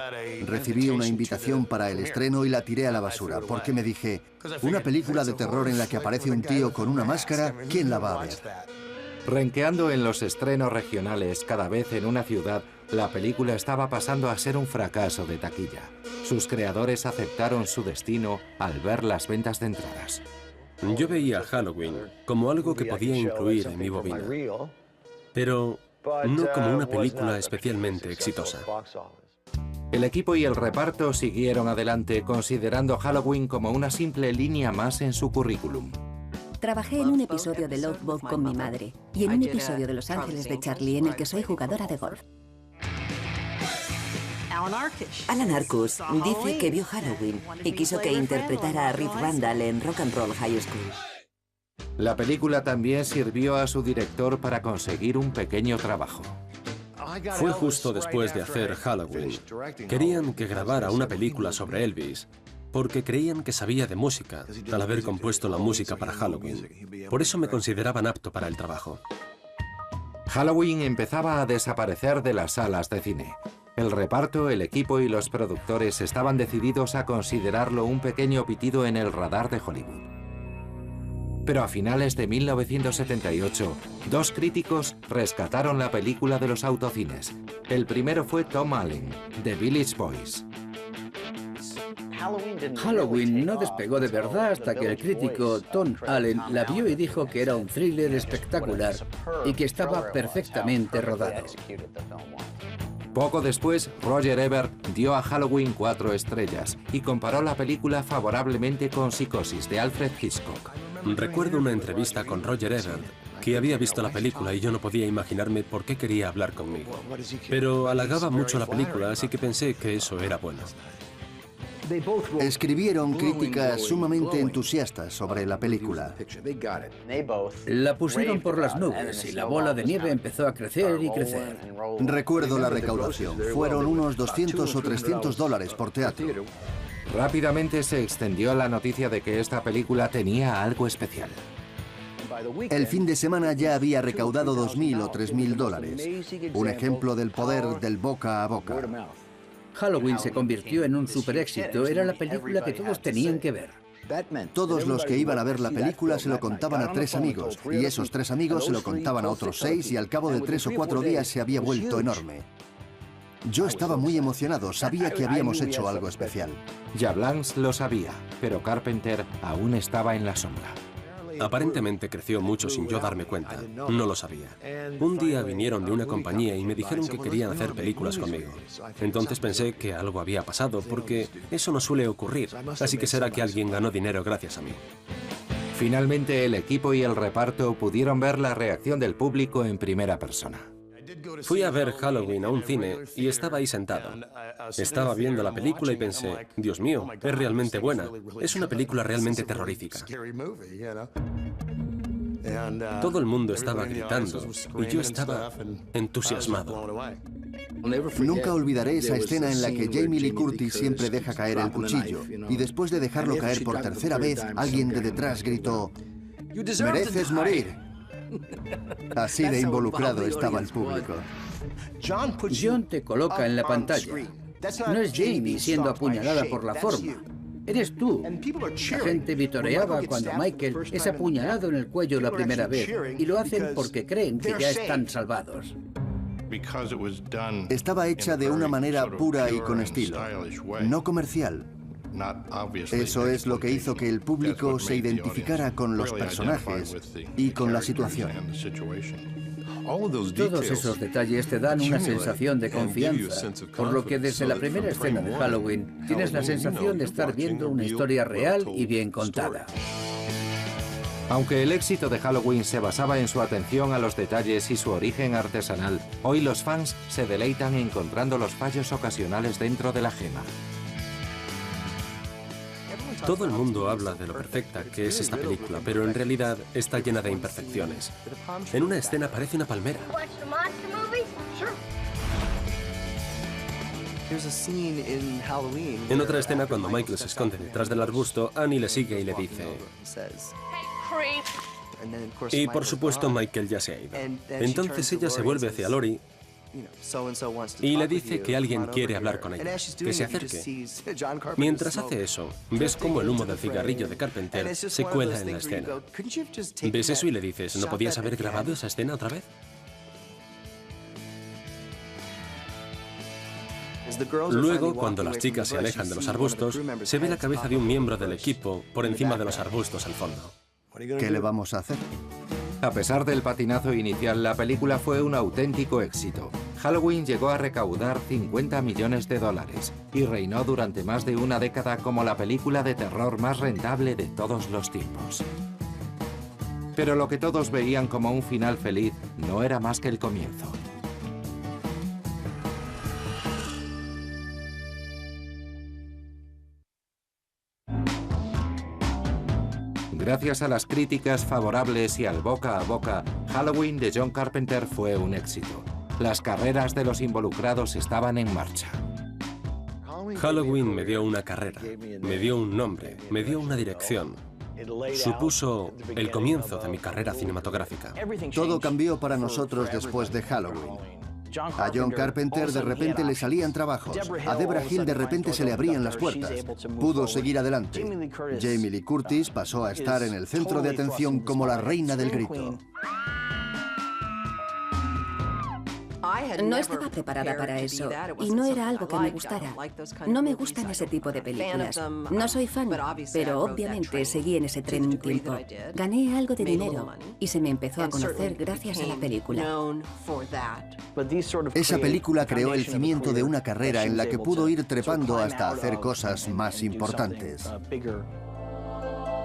Recibí una invitación para el estreno y la tiré a la basura, porque me dije, una película de terror en la que aparece un tío con una máscara, ¿quién la va a ver? Renqueando en los estrenos regionales cada vez en una ciudad, la película estaba pasando a ser un fracaso de taquilla. Sus creadores aceptaron su destino al ver las ventas de entradas. Yo veía Halloween como algo que podía incluir en mi bobina, pero no como una película especialmente exitosa. El equipo y el reparto siguieron adelante, considerando Halloween como una simple línea más en su currículum. Trabajé en un episodio de Love Boat con mi madre y en un episodio de Los Ángeles de Charlie en el que soy jugadora de golf. Alan Arkus dice que vio Halloween y quiso que interpretara a Rick Randall en Rock and Roll High School. La película también sirvió a su director para conseguir un pequeño trabajo. Fue justo después de hacer Halloween. Querían que grabara una película sobre Elvis, porque creían que sabía de música, al haber compuesto la música para Halloween. Por eso me consideraban apto para el trabajo. Halloween empezaba a desaparecer de las salas de cine. El reparto, el equipo y los productores estaban decididos a considerarlo un pequeño pitido en el radar de Hollywood. Pero a finales de 1978, dos críticos rescataron la película de los autocines. El primero fue Tom Allen, de Village Voice. Halloween no despegó de verdad hasta que el crítico Tom Allen la vio y dijo que era un thriller espectacular y que estaba perfectamente rodado. Poco después, Roger Ebert dio a Halloween 4 estrellas y comparó la película favorablemente con Psicosis, de Alfred Hitchcock. Recuerdo una entrevista con Roger Ebert, que había visto la película y yo no podía imaginarme por qué quería hablar conmigo. Pero halagaba mucho la película, así que pensé que eso era bueno. Escribieron críticas sumamente entusiastas sobre la película. La pusieron por las nubes y la bola de nieve empezó a crecer y crecer. Recuerdo la recaudación. Fueron unos 200 o 300 dólares por teatro. Rápidamente se extendió la noticia de que esta película tenía algo especial. El fin de semana ya había recaudado 2.000 o 3.000 dólares. Un ejemplo del poder del boca a boca. Halloween se convirtió en un super éxito. Era la película que todos tenían que ver. Todos los que iban a ver la película se lo contaban a 3 amigos, y esos 3 amigos se lo contaban a otros 6, y al cabo de 3 o 4 días se había vuelto enorme. Yo estaba muy emocionado, sabía que habíamos hecho algo especial. Yablans lo sabía, pero Carpenter aún estaba en la sombra. Aparentemente creció mucho sin yo darme cuenta. No lo sabía. Un día vinieron de una compañía y me dijeron que querían hacer películas conmigo. Entonces pensé que algo había pasado, porque eso no suele ocurrir. Así que será que alguien ganó dinero gracias a mí. Finalmente, el equipo y el reparto pudieron ver la reacción del público en primera persona. Fui a ver Halloween a un cine y estaba ahí sentado. Estaba viendo la película y pensé, Dios mío, es realmente buena. Es una película realmente terrorífica. Todo el mundo estaba gritando y yo estaba entusiasmado. Nunca olvidaré esa escena en la que Jamie Lee Curtis siempre deja caer el cuchillo y después de dejarlo caer por tercera vez, alguien de detrás gritó, «¡Mereces morir!». Así de involucrado estaba el público. John te coloca en la pantalla. No es Jamie siendo apuñalada por la forma. Eres tú. La gente vitoreaba cuando Michael es apuñalado en el cuello la primera vez, y lo hacen porque creen que ya están salvados. Estaba hecha de una manera pura y con estilo, no comercial. Eso es lo que hizo que el público se identificara con los personajes y con la situación. Todos esos detalles te dan una sensación de confianza, por lo que desde la primera escena de Halloween tienes la sensación de estar viendo una historia real y bien contada. Aunque el éxito de Halloween se basaba en su atención a los detalles y su origen artesanal, hoy los fans se deleitan encontrando los fallos ocasionales dentro de la gema. Todo el mundo habla de lo perfecta que es esta película, pero en realidad está llena de imperfecciones. En una escena parece una palmera. En otra escena, cuando Michael se esconde detrás del arbusto, Annie le sigue y le dice... Y por supuesto Michael ya se ha ido. Entonces ella se vuelve hacia Laurie y le dice que alguien quiere hablar con ella, que se acerque. Mientras hace eso, ves cómo el humo del cigarrillo de Carpenter se cuela en la escena. Ves eso y le dices, ¿no podías haber grabado esa escena otra vez? Luego, cuando las chicas se alejan de los arbustos, se ve la cabeza de un miembro del equipo por encima de los arbustos al fondo. ¿Qué le vamos a hacer? A pesar del patinazo inicial, la película fue un auténtico éxito. Halloween llegó a recaudar $50 millones y reinó durante más de una década como la película de terror más rentable de todos los tiempos. Pero lo que todos veían como un final feliz no era más que el comienzo. Gracias a las críticas favorables y al boca a boca, Halloween de John Carpenter fue un éxito. Las carreras de los involucrados estaban en marcha. Halloween me dio una carrera, me dio un nombre, me dio una dirección. Supuso el comienzo de mi carrera cinematográfica. Todo cambió para nosotros después de Halloween. A John Carpenter de repente le salían trabajos. A Debra Hill de repente se le abrían las puertas. Pudo seguir adelante. Jamie Lee Curtis pasó a estar en el centro de atención como la reina del grito. No estaba preparada para eso y no era algo que me gustara. No me gustan ese tipo de películas. No soy fan, pero obviamente seguí en ese tren un tiempo. Gané algo de dinero y se me empezó a conocer gracias a la película. Esa película creó el cimiento de una carrera en la que pudo ir trepando hasta hacer cosas más importantes.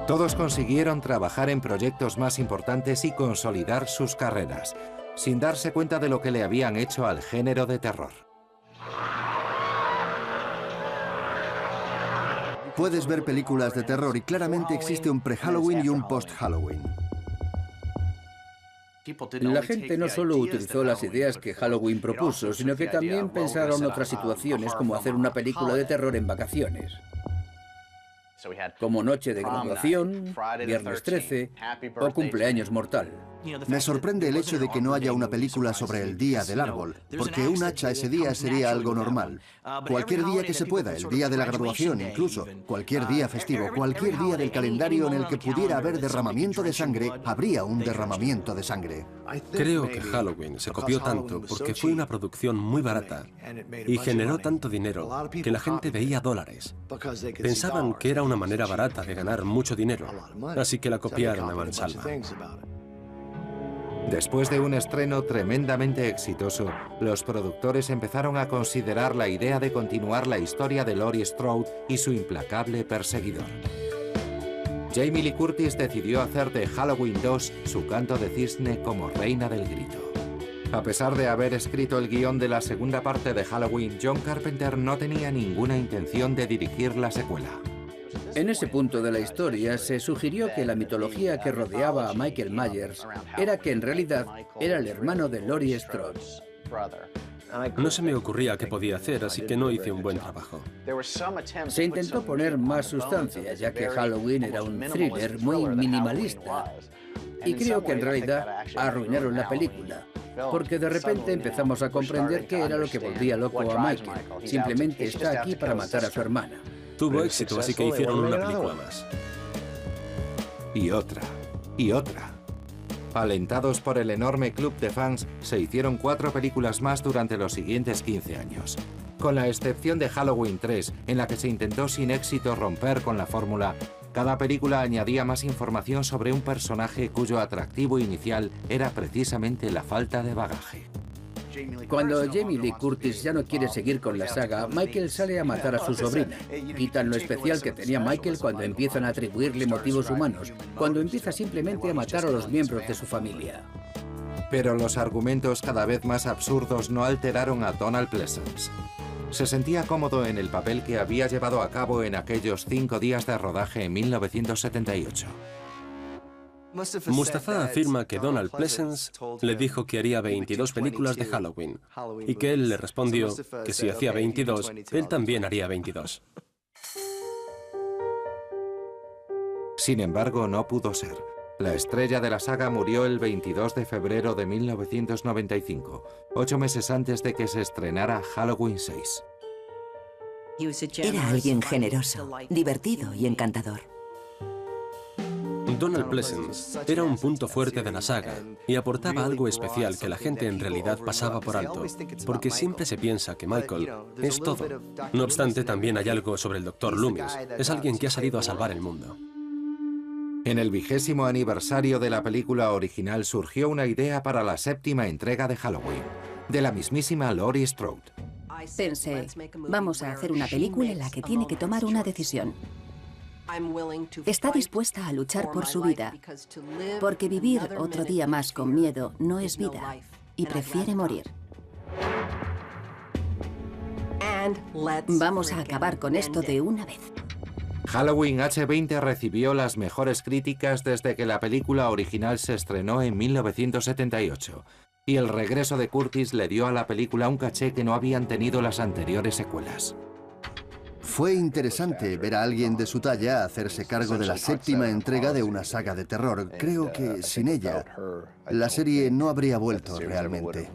Todos consiguieron trabajar en proyectos más importantes y consolidar sus carreras, sin darse cuenta de lo que le habían hecho al género de terror. Puedes ver películas de terror y claramente existe un pre-Halloween y un post-Halloween. La gente no solo utilizó las ideas que Halloween propuso, sino que también pensaron otras situaciones como hacer una película de terror en vacaciones. Como Noche de Graduación, Viernes 13 o Cumpleaños Mortal. Me sorprende el hecho de que no haya una película sobre el Día del Árbol, porque un hacha ese día sería algo normal. Cualquier día que se pueda, el día de la graduación incluso, cualquier día festivo, cualquier día del calendario en el que pudiera haber derramamiento de sangre, habría un derramamiento de sangre. Creo que Halloween se copió tanto porque fue una producción muy barata y generó tanto dinero que la gente veía dólares. Pensaban que era una manera barata de ganar mucho dinero, así que la copiaron a mansalva. Después de un estreno tremendamente exitoso, los productores empezaron a considerar la idea de continuar la historia de Laurie Strode y su implacable perseguidor. Jamie Lee Curtis decidió hacer de Halloween 2 su canto de cisne como reina del grito. A pesar de haber escrito el guión de la segunda parte de Halloween, John Carpenter no tenía ninguna intención de dirigir la secuela. En ese punto de la historia se sugirió que la mitología que rodeaba a Michael Myers era que en realidad era el hermano de Laurie Strode. No se me ocurría qué podía hacer, así que no hice un buen trabajo. Se intentó poner más sustancia, ya que Halloween era un thriller muy minimalista. Y creo que en realidad arruinaron la película, porque de repente empezamos a comprender qué era lo que volvía loco a Michael. Simplemente está aquí para matar a su hermana. Tuvo éxito, así que hicieron una película más. Y otra, y otra. Alentados por el enorme club de fans, se hicieron 4 películas más durante los siguientes 15 años. Con la excepción de Halloween 3, en la que se intentó sin éxito romper con la fórmula, cada película añadía más información sobre un personaje cuyo atractivo inicial era precisamente la falta de bagaje. Cuando Jamie Lee Curtis ya no quiere seguir con la saga, Michael sale a matar a su sobrina. Quitan lo especial que tenía Michael cuando empiezan a atribuirle motivos humanos, cuando empieza simplemente a matar a los miembros de su familia. Pero los argumentos cada vez más absurdos no alteraron a Donald Pleasence. Se sentía cómodo en el papel que había llevado a cabo en aquellos 5 días de rodaje en 1978. Mustafa afirma que Donald Pleasence le dijo que haría 22 películas de Halloween y que él le respondió que si hacía 22, él también haría 22. Sin embargo, no pudo ser. La estrella de la saga murió el 22 de febrero de 1995, 8 meses antes de que se estrenara Halloween 6. Era alguien generoso, divertido y encantador. Donald Pleasence era un punto fuerte de la saga y aportaba algo especial que la gente en realidad pasaba por alto, porque siempre se piensa que Michael es todo. No obstante, también hay algo sobre el Dr. Loomis. Es alguien que ha salido a salvar el mundo. En el 20º aniversario de la película original surgió una idea para la 7ª entrega de Halloween, de la mismísima Laurie Strode. Pensé, vamos a hacer una película en la que tiene que tomar una decisión. Está dispuesta a luchar por su vida, porque vivir otro día más con miedo no es vida, y prefiere morir. Vamos a acabar con esto de una vez. Halloween H20 recibió las mejores críticas desde que la película original se estrenó en 1978, y el regreso de Curtis le dio a la película un caché que no habían tenido las anteriores secuelas. Fue interesante ver a alguien de su talla hacerse cargo de la 7ª entrega de una saga de terror. Creo que sin ella, la serie no habría vuelto realmente.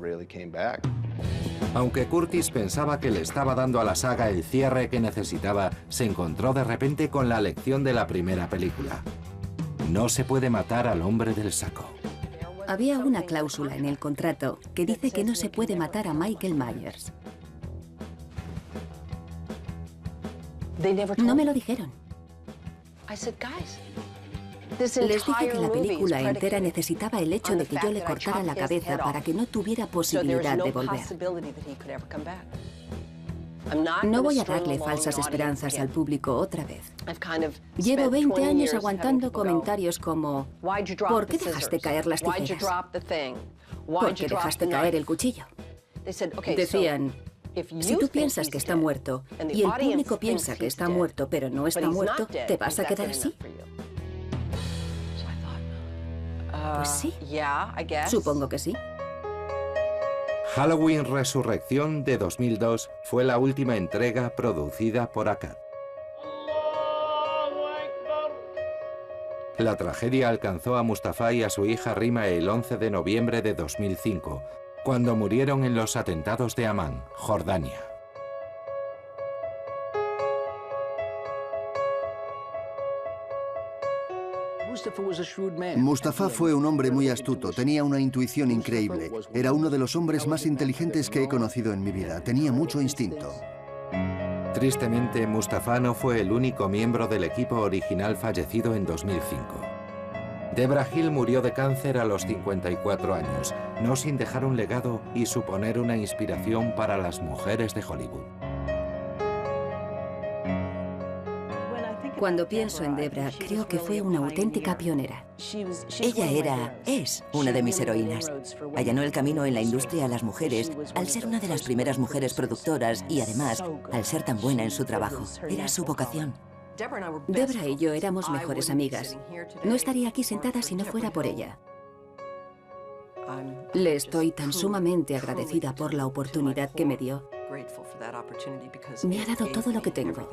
Aunque Curtis pensaba que le estaba dando a la saga el cierre que necesitaba, se encontró de repente con la lección de la primera película. No se puede matar al hombre del saco. Había una cláusula en el contrato que dice que no se puede matar a Michael Myers. No me lo dijeron. Les dije que la película entera necesitaba el hecho de que yo le cortara la cabeza para que no tuviera posibilidad de volver. No voy a darle falsas esperanzas al público otra vez. Llevo 20 años aguantando comentarios como ¿por qué dejaste caer las tijeras? ¿Por qué dejaste caer el cuchillo? Decían, si tú piensas que está muerto y el público piensa que está muerto pero no está muerto, ¿te vas a quedar así? Pues sí, supongo que sí. Halloween Resurrección de 2002 fue la última entrega producida por Akkad. La tragedia alcanzó a Mustafa y a su hija Rima el 11 de noviembre de 2005, cuando murieron en los atentados de Amán, Jordania. Mustafa fue un hombre muy astuto, tenía una intuición increíble. Era uno de los hombres más inteligentes que he conocido en mi vida. Tenía mucho instinto. Tristemente, Mustafa no fue el único miembro del equipo original fallecido en 2005. Debra Hill murió de cáncer a los 54 años, no sin dejar un legado y suponer una inspiración para las mujeres de Hollywood. Cuando pienso en Debra, creo que fue una auténtica pionera. Ella es una de mis heroínas. Allanó el camino en la industria a las mujeres al ser una de las primeras mujeres productoras y además, al ser tan buena en su trabajo. Era su vocación. Debra y yo éramos mejores amigas. No estaría aquí sentada si no fuera por ella. Le estoy tan sumamente agradecida por la oportunidad que me dio. Me ha dado todo lo que tengo.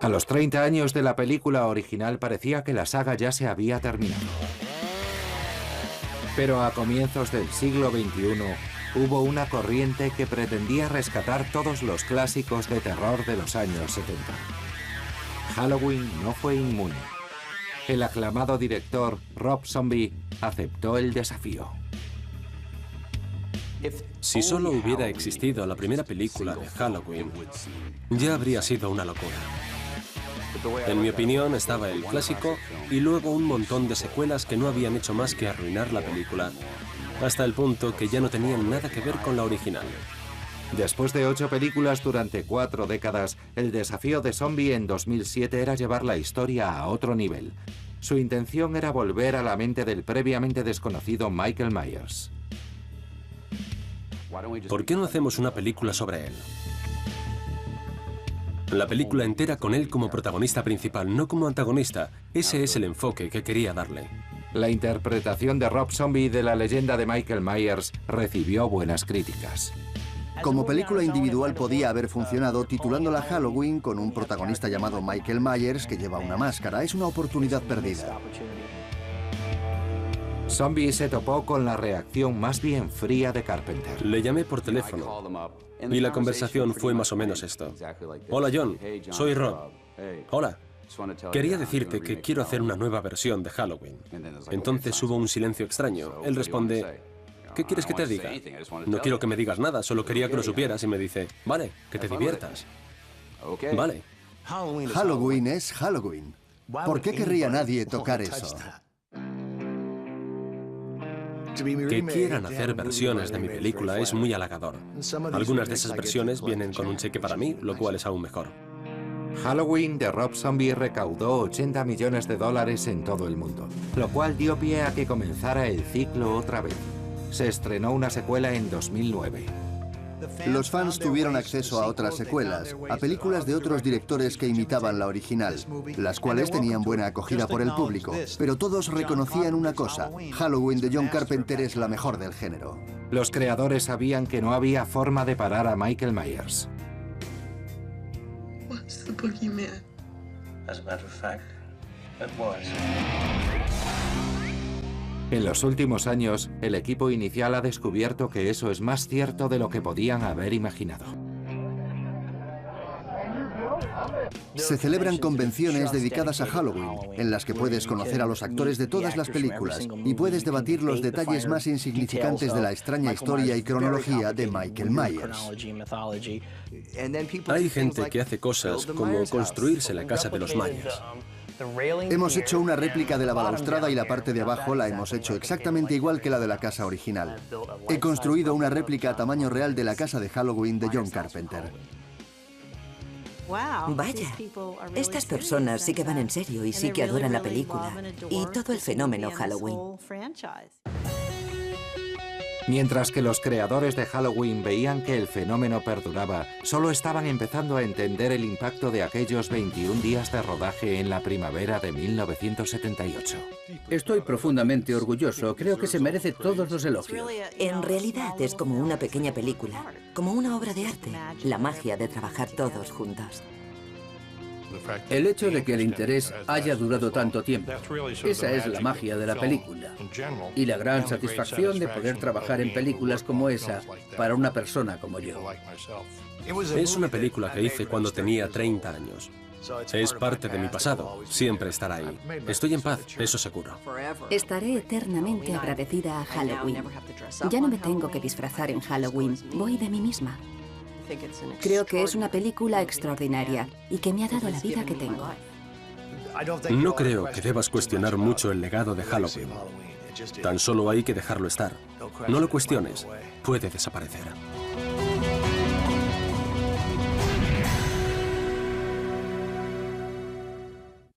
A los 30 años de la película original parecía que la saga ya se había terminado. Pero a comienzos del siglo XXI hubo una corriente que pretendía rescatar todos los clásicos de terror de los años 70. Halloween no fue inmune. El aclamado director Rob Zombie aceptó el desafío. Si solo hubiera existido la primera película de Halloween, ya habría sido una locura. En mi opinión, estaba el clásico y luego un montón de secuelas que no habían hecho más que arruinar la película, hasta el punto que ya no tenían nada que ver con la original. Después de 8 películas durante 4 décadas, el desafío de Zombie en 2007 era llevar la historia a otro nivel. Su intención era volver a la mente del previamente desconocido Michael Myers. ¿Por qué no hacemos una película sobre él? La película entera con él como protagonista principal, no como antagonista. Ese es el enfoque que quería darle. La interpretación de Rob Zombie de la leyenda de Michael Myers recibió buenas críticas. Como película individual podía haber funcionado titulándola Halloween con un protagonista llamado Michael Myers que lleva una máscara. Es una oportunidad perdida. Zombie se topó con la reacción más bien fría de Carpenter. Le llamé por teléfono y la conversación fue más o menos esto. Hola John, soy Rob. Hola. Quería decirte que quiero hacer una nueva versión de Halloween. Entonces hubo un silencio extraño. Él responde, ¿qué quieres que te diga? No quiero que me digas nada, solo quería que lo supieras. Y me dice, vale, que te diviertas. Vale. Halloween es Halloween. ¿Por qué querría nadie tocar eso? Que quieran hacer versiones de mi película es muy halagador. Algunas de esas versiones vienen con un cheque para mí, lo cual es aún mejor. Halloween de Rob Zombie recaudó $80 millones en todo el mundo, lo cual dio pie a que comenzara el ciclo otra vez. Se estrenó una secuela en 2009. Los fans tuvieron acceso a otras secuelas, a películas de otros directores que imitaban la original, las cuales tenían buena acogida por el público, pero todos reconocían una cosa: Halloween de John Carpenter es la mejor del género. Los creadores sabían que no había forma de parar a Michael Myers. What's the boogeyman? As a matter of fact, it was. En los últimos años, el equipo inicial ha descubierto que eso es más cierto de lo que podían haber imaginado. Se celebran convenciones dedicadas a Halloween, en las que puedes conocer a los actores de todas las películas y puedes debatir los detalles más insignificantes de la extraña historia y cronología de Michael Myers. Hay gente que hace cosas como construirse la casa de los Myers. Hemos hecho una réplica de la balaustrada y la parte de abajo la hemos hecho exactamente igual que la de la casa original. He construido una réplica a tamaño real de la casa de Halloween de John Carpenter. Vaya, estas personas sí que van en serio y sí que adoran la película y todo el fenómeno Halloween. Mientras que los creadores de Halloween veían que el fenómeno perduraba, solo estaban empezando a entender el impacto de aquellos 21 días de rodaje en la primavera de 1978. Estoy profundamente orgulloso. Creo que se merece todos los elogios. En realidad es como una pequeña película, como una obra de arte, la magia de trabajar todos juntos. El hecho de que el interés haya durado tanto tiempo. Esa es la magia de la película. Y la gran satisfacción de poder trabajar en películas como esa para una persona como yo. Es una película que hice cuando tenía 30 años. Es parte de mi pasado, siempre estará ahí. Estoy en paz, eso seguro. Estaré eternamente agradecida a Halloween. Ya no me tengo que disfrazar en Halloween, voy de mí misma. Creo que es una película extraordinaria y que me ha dado la vida que tengo. No creo que debas cuestionar mucho el legado de Halloween. Tan solo hay que dejarlo estar. No lo cuestiones, puede desaparecer.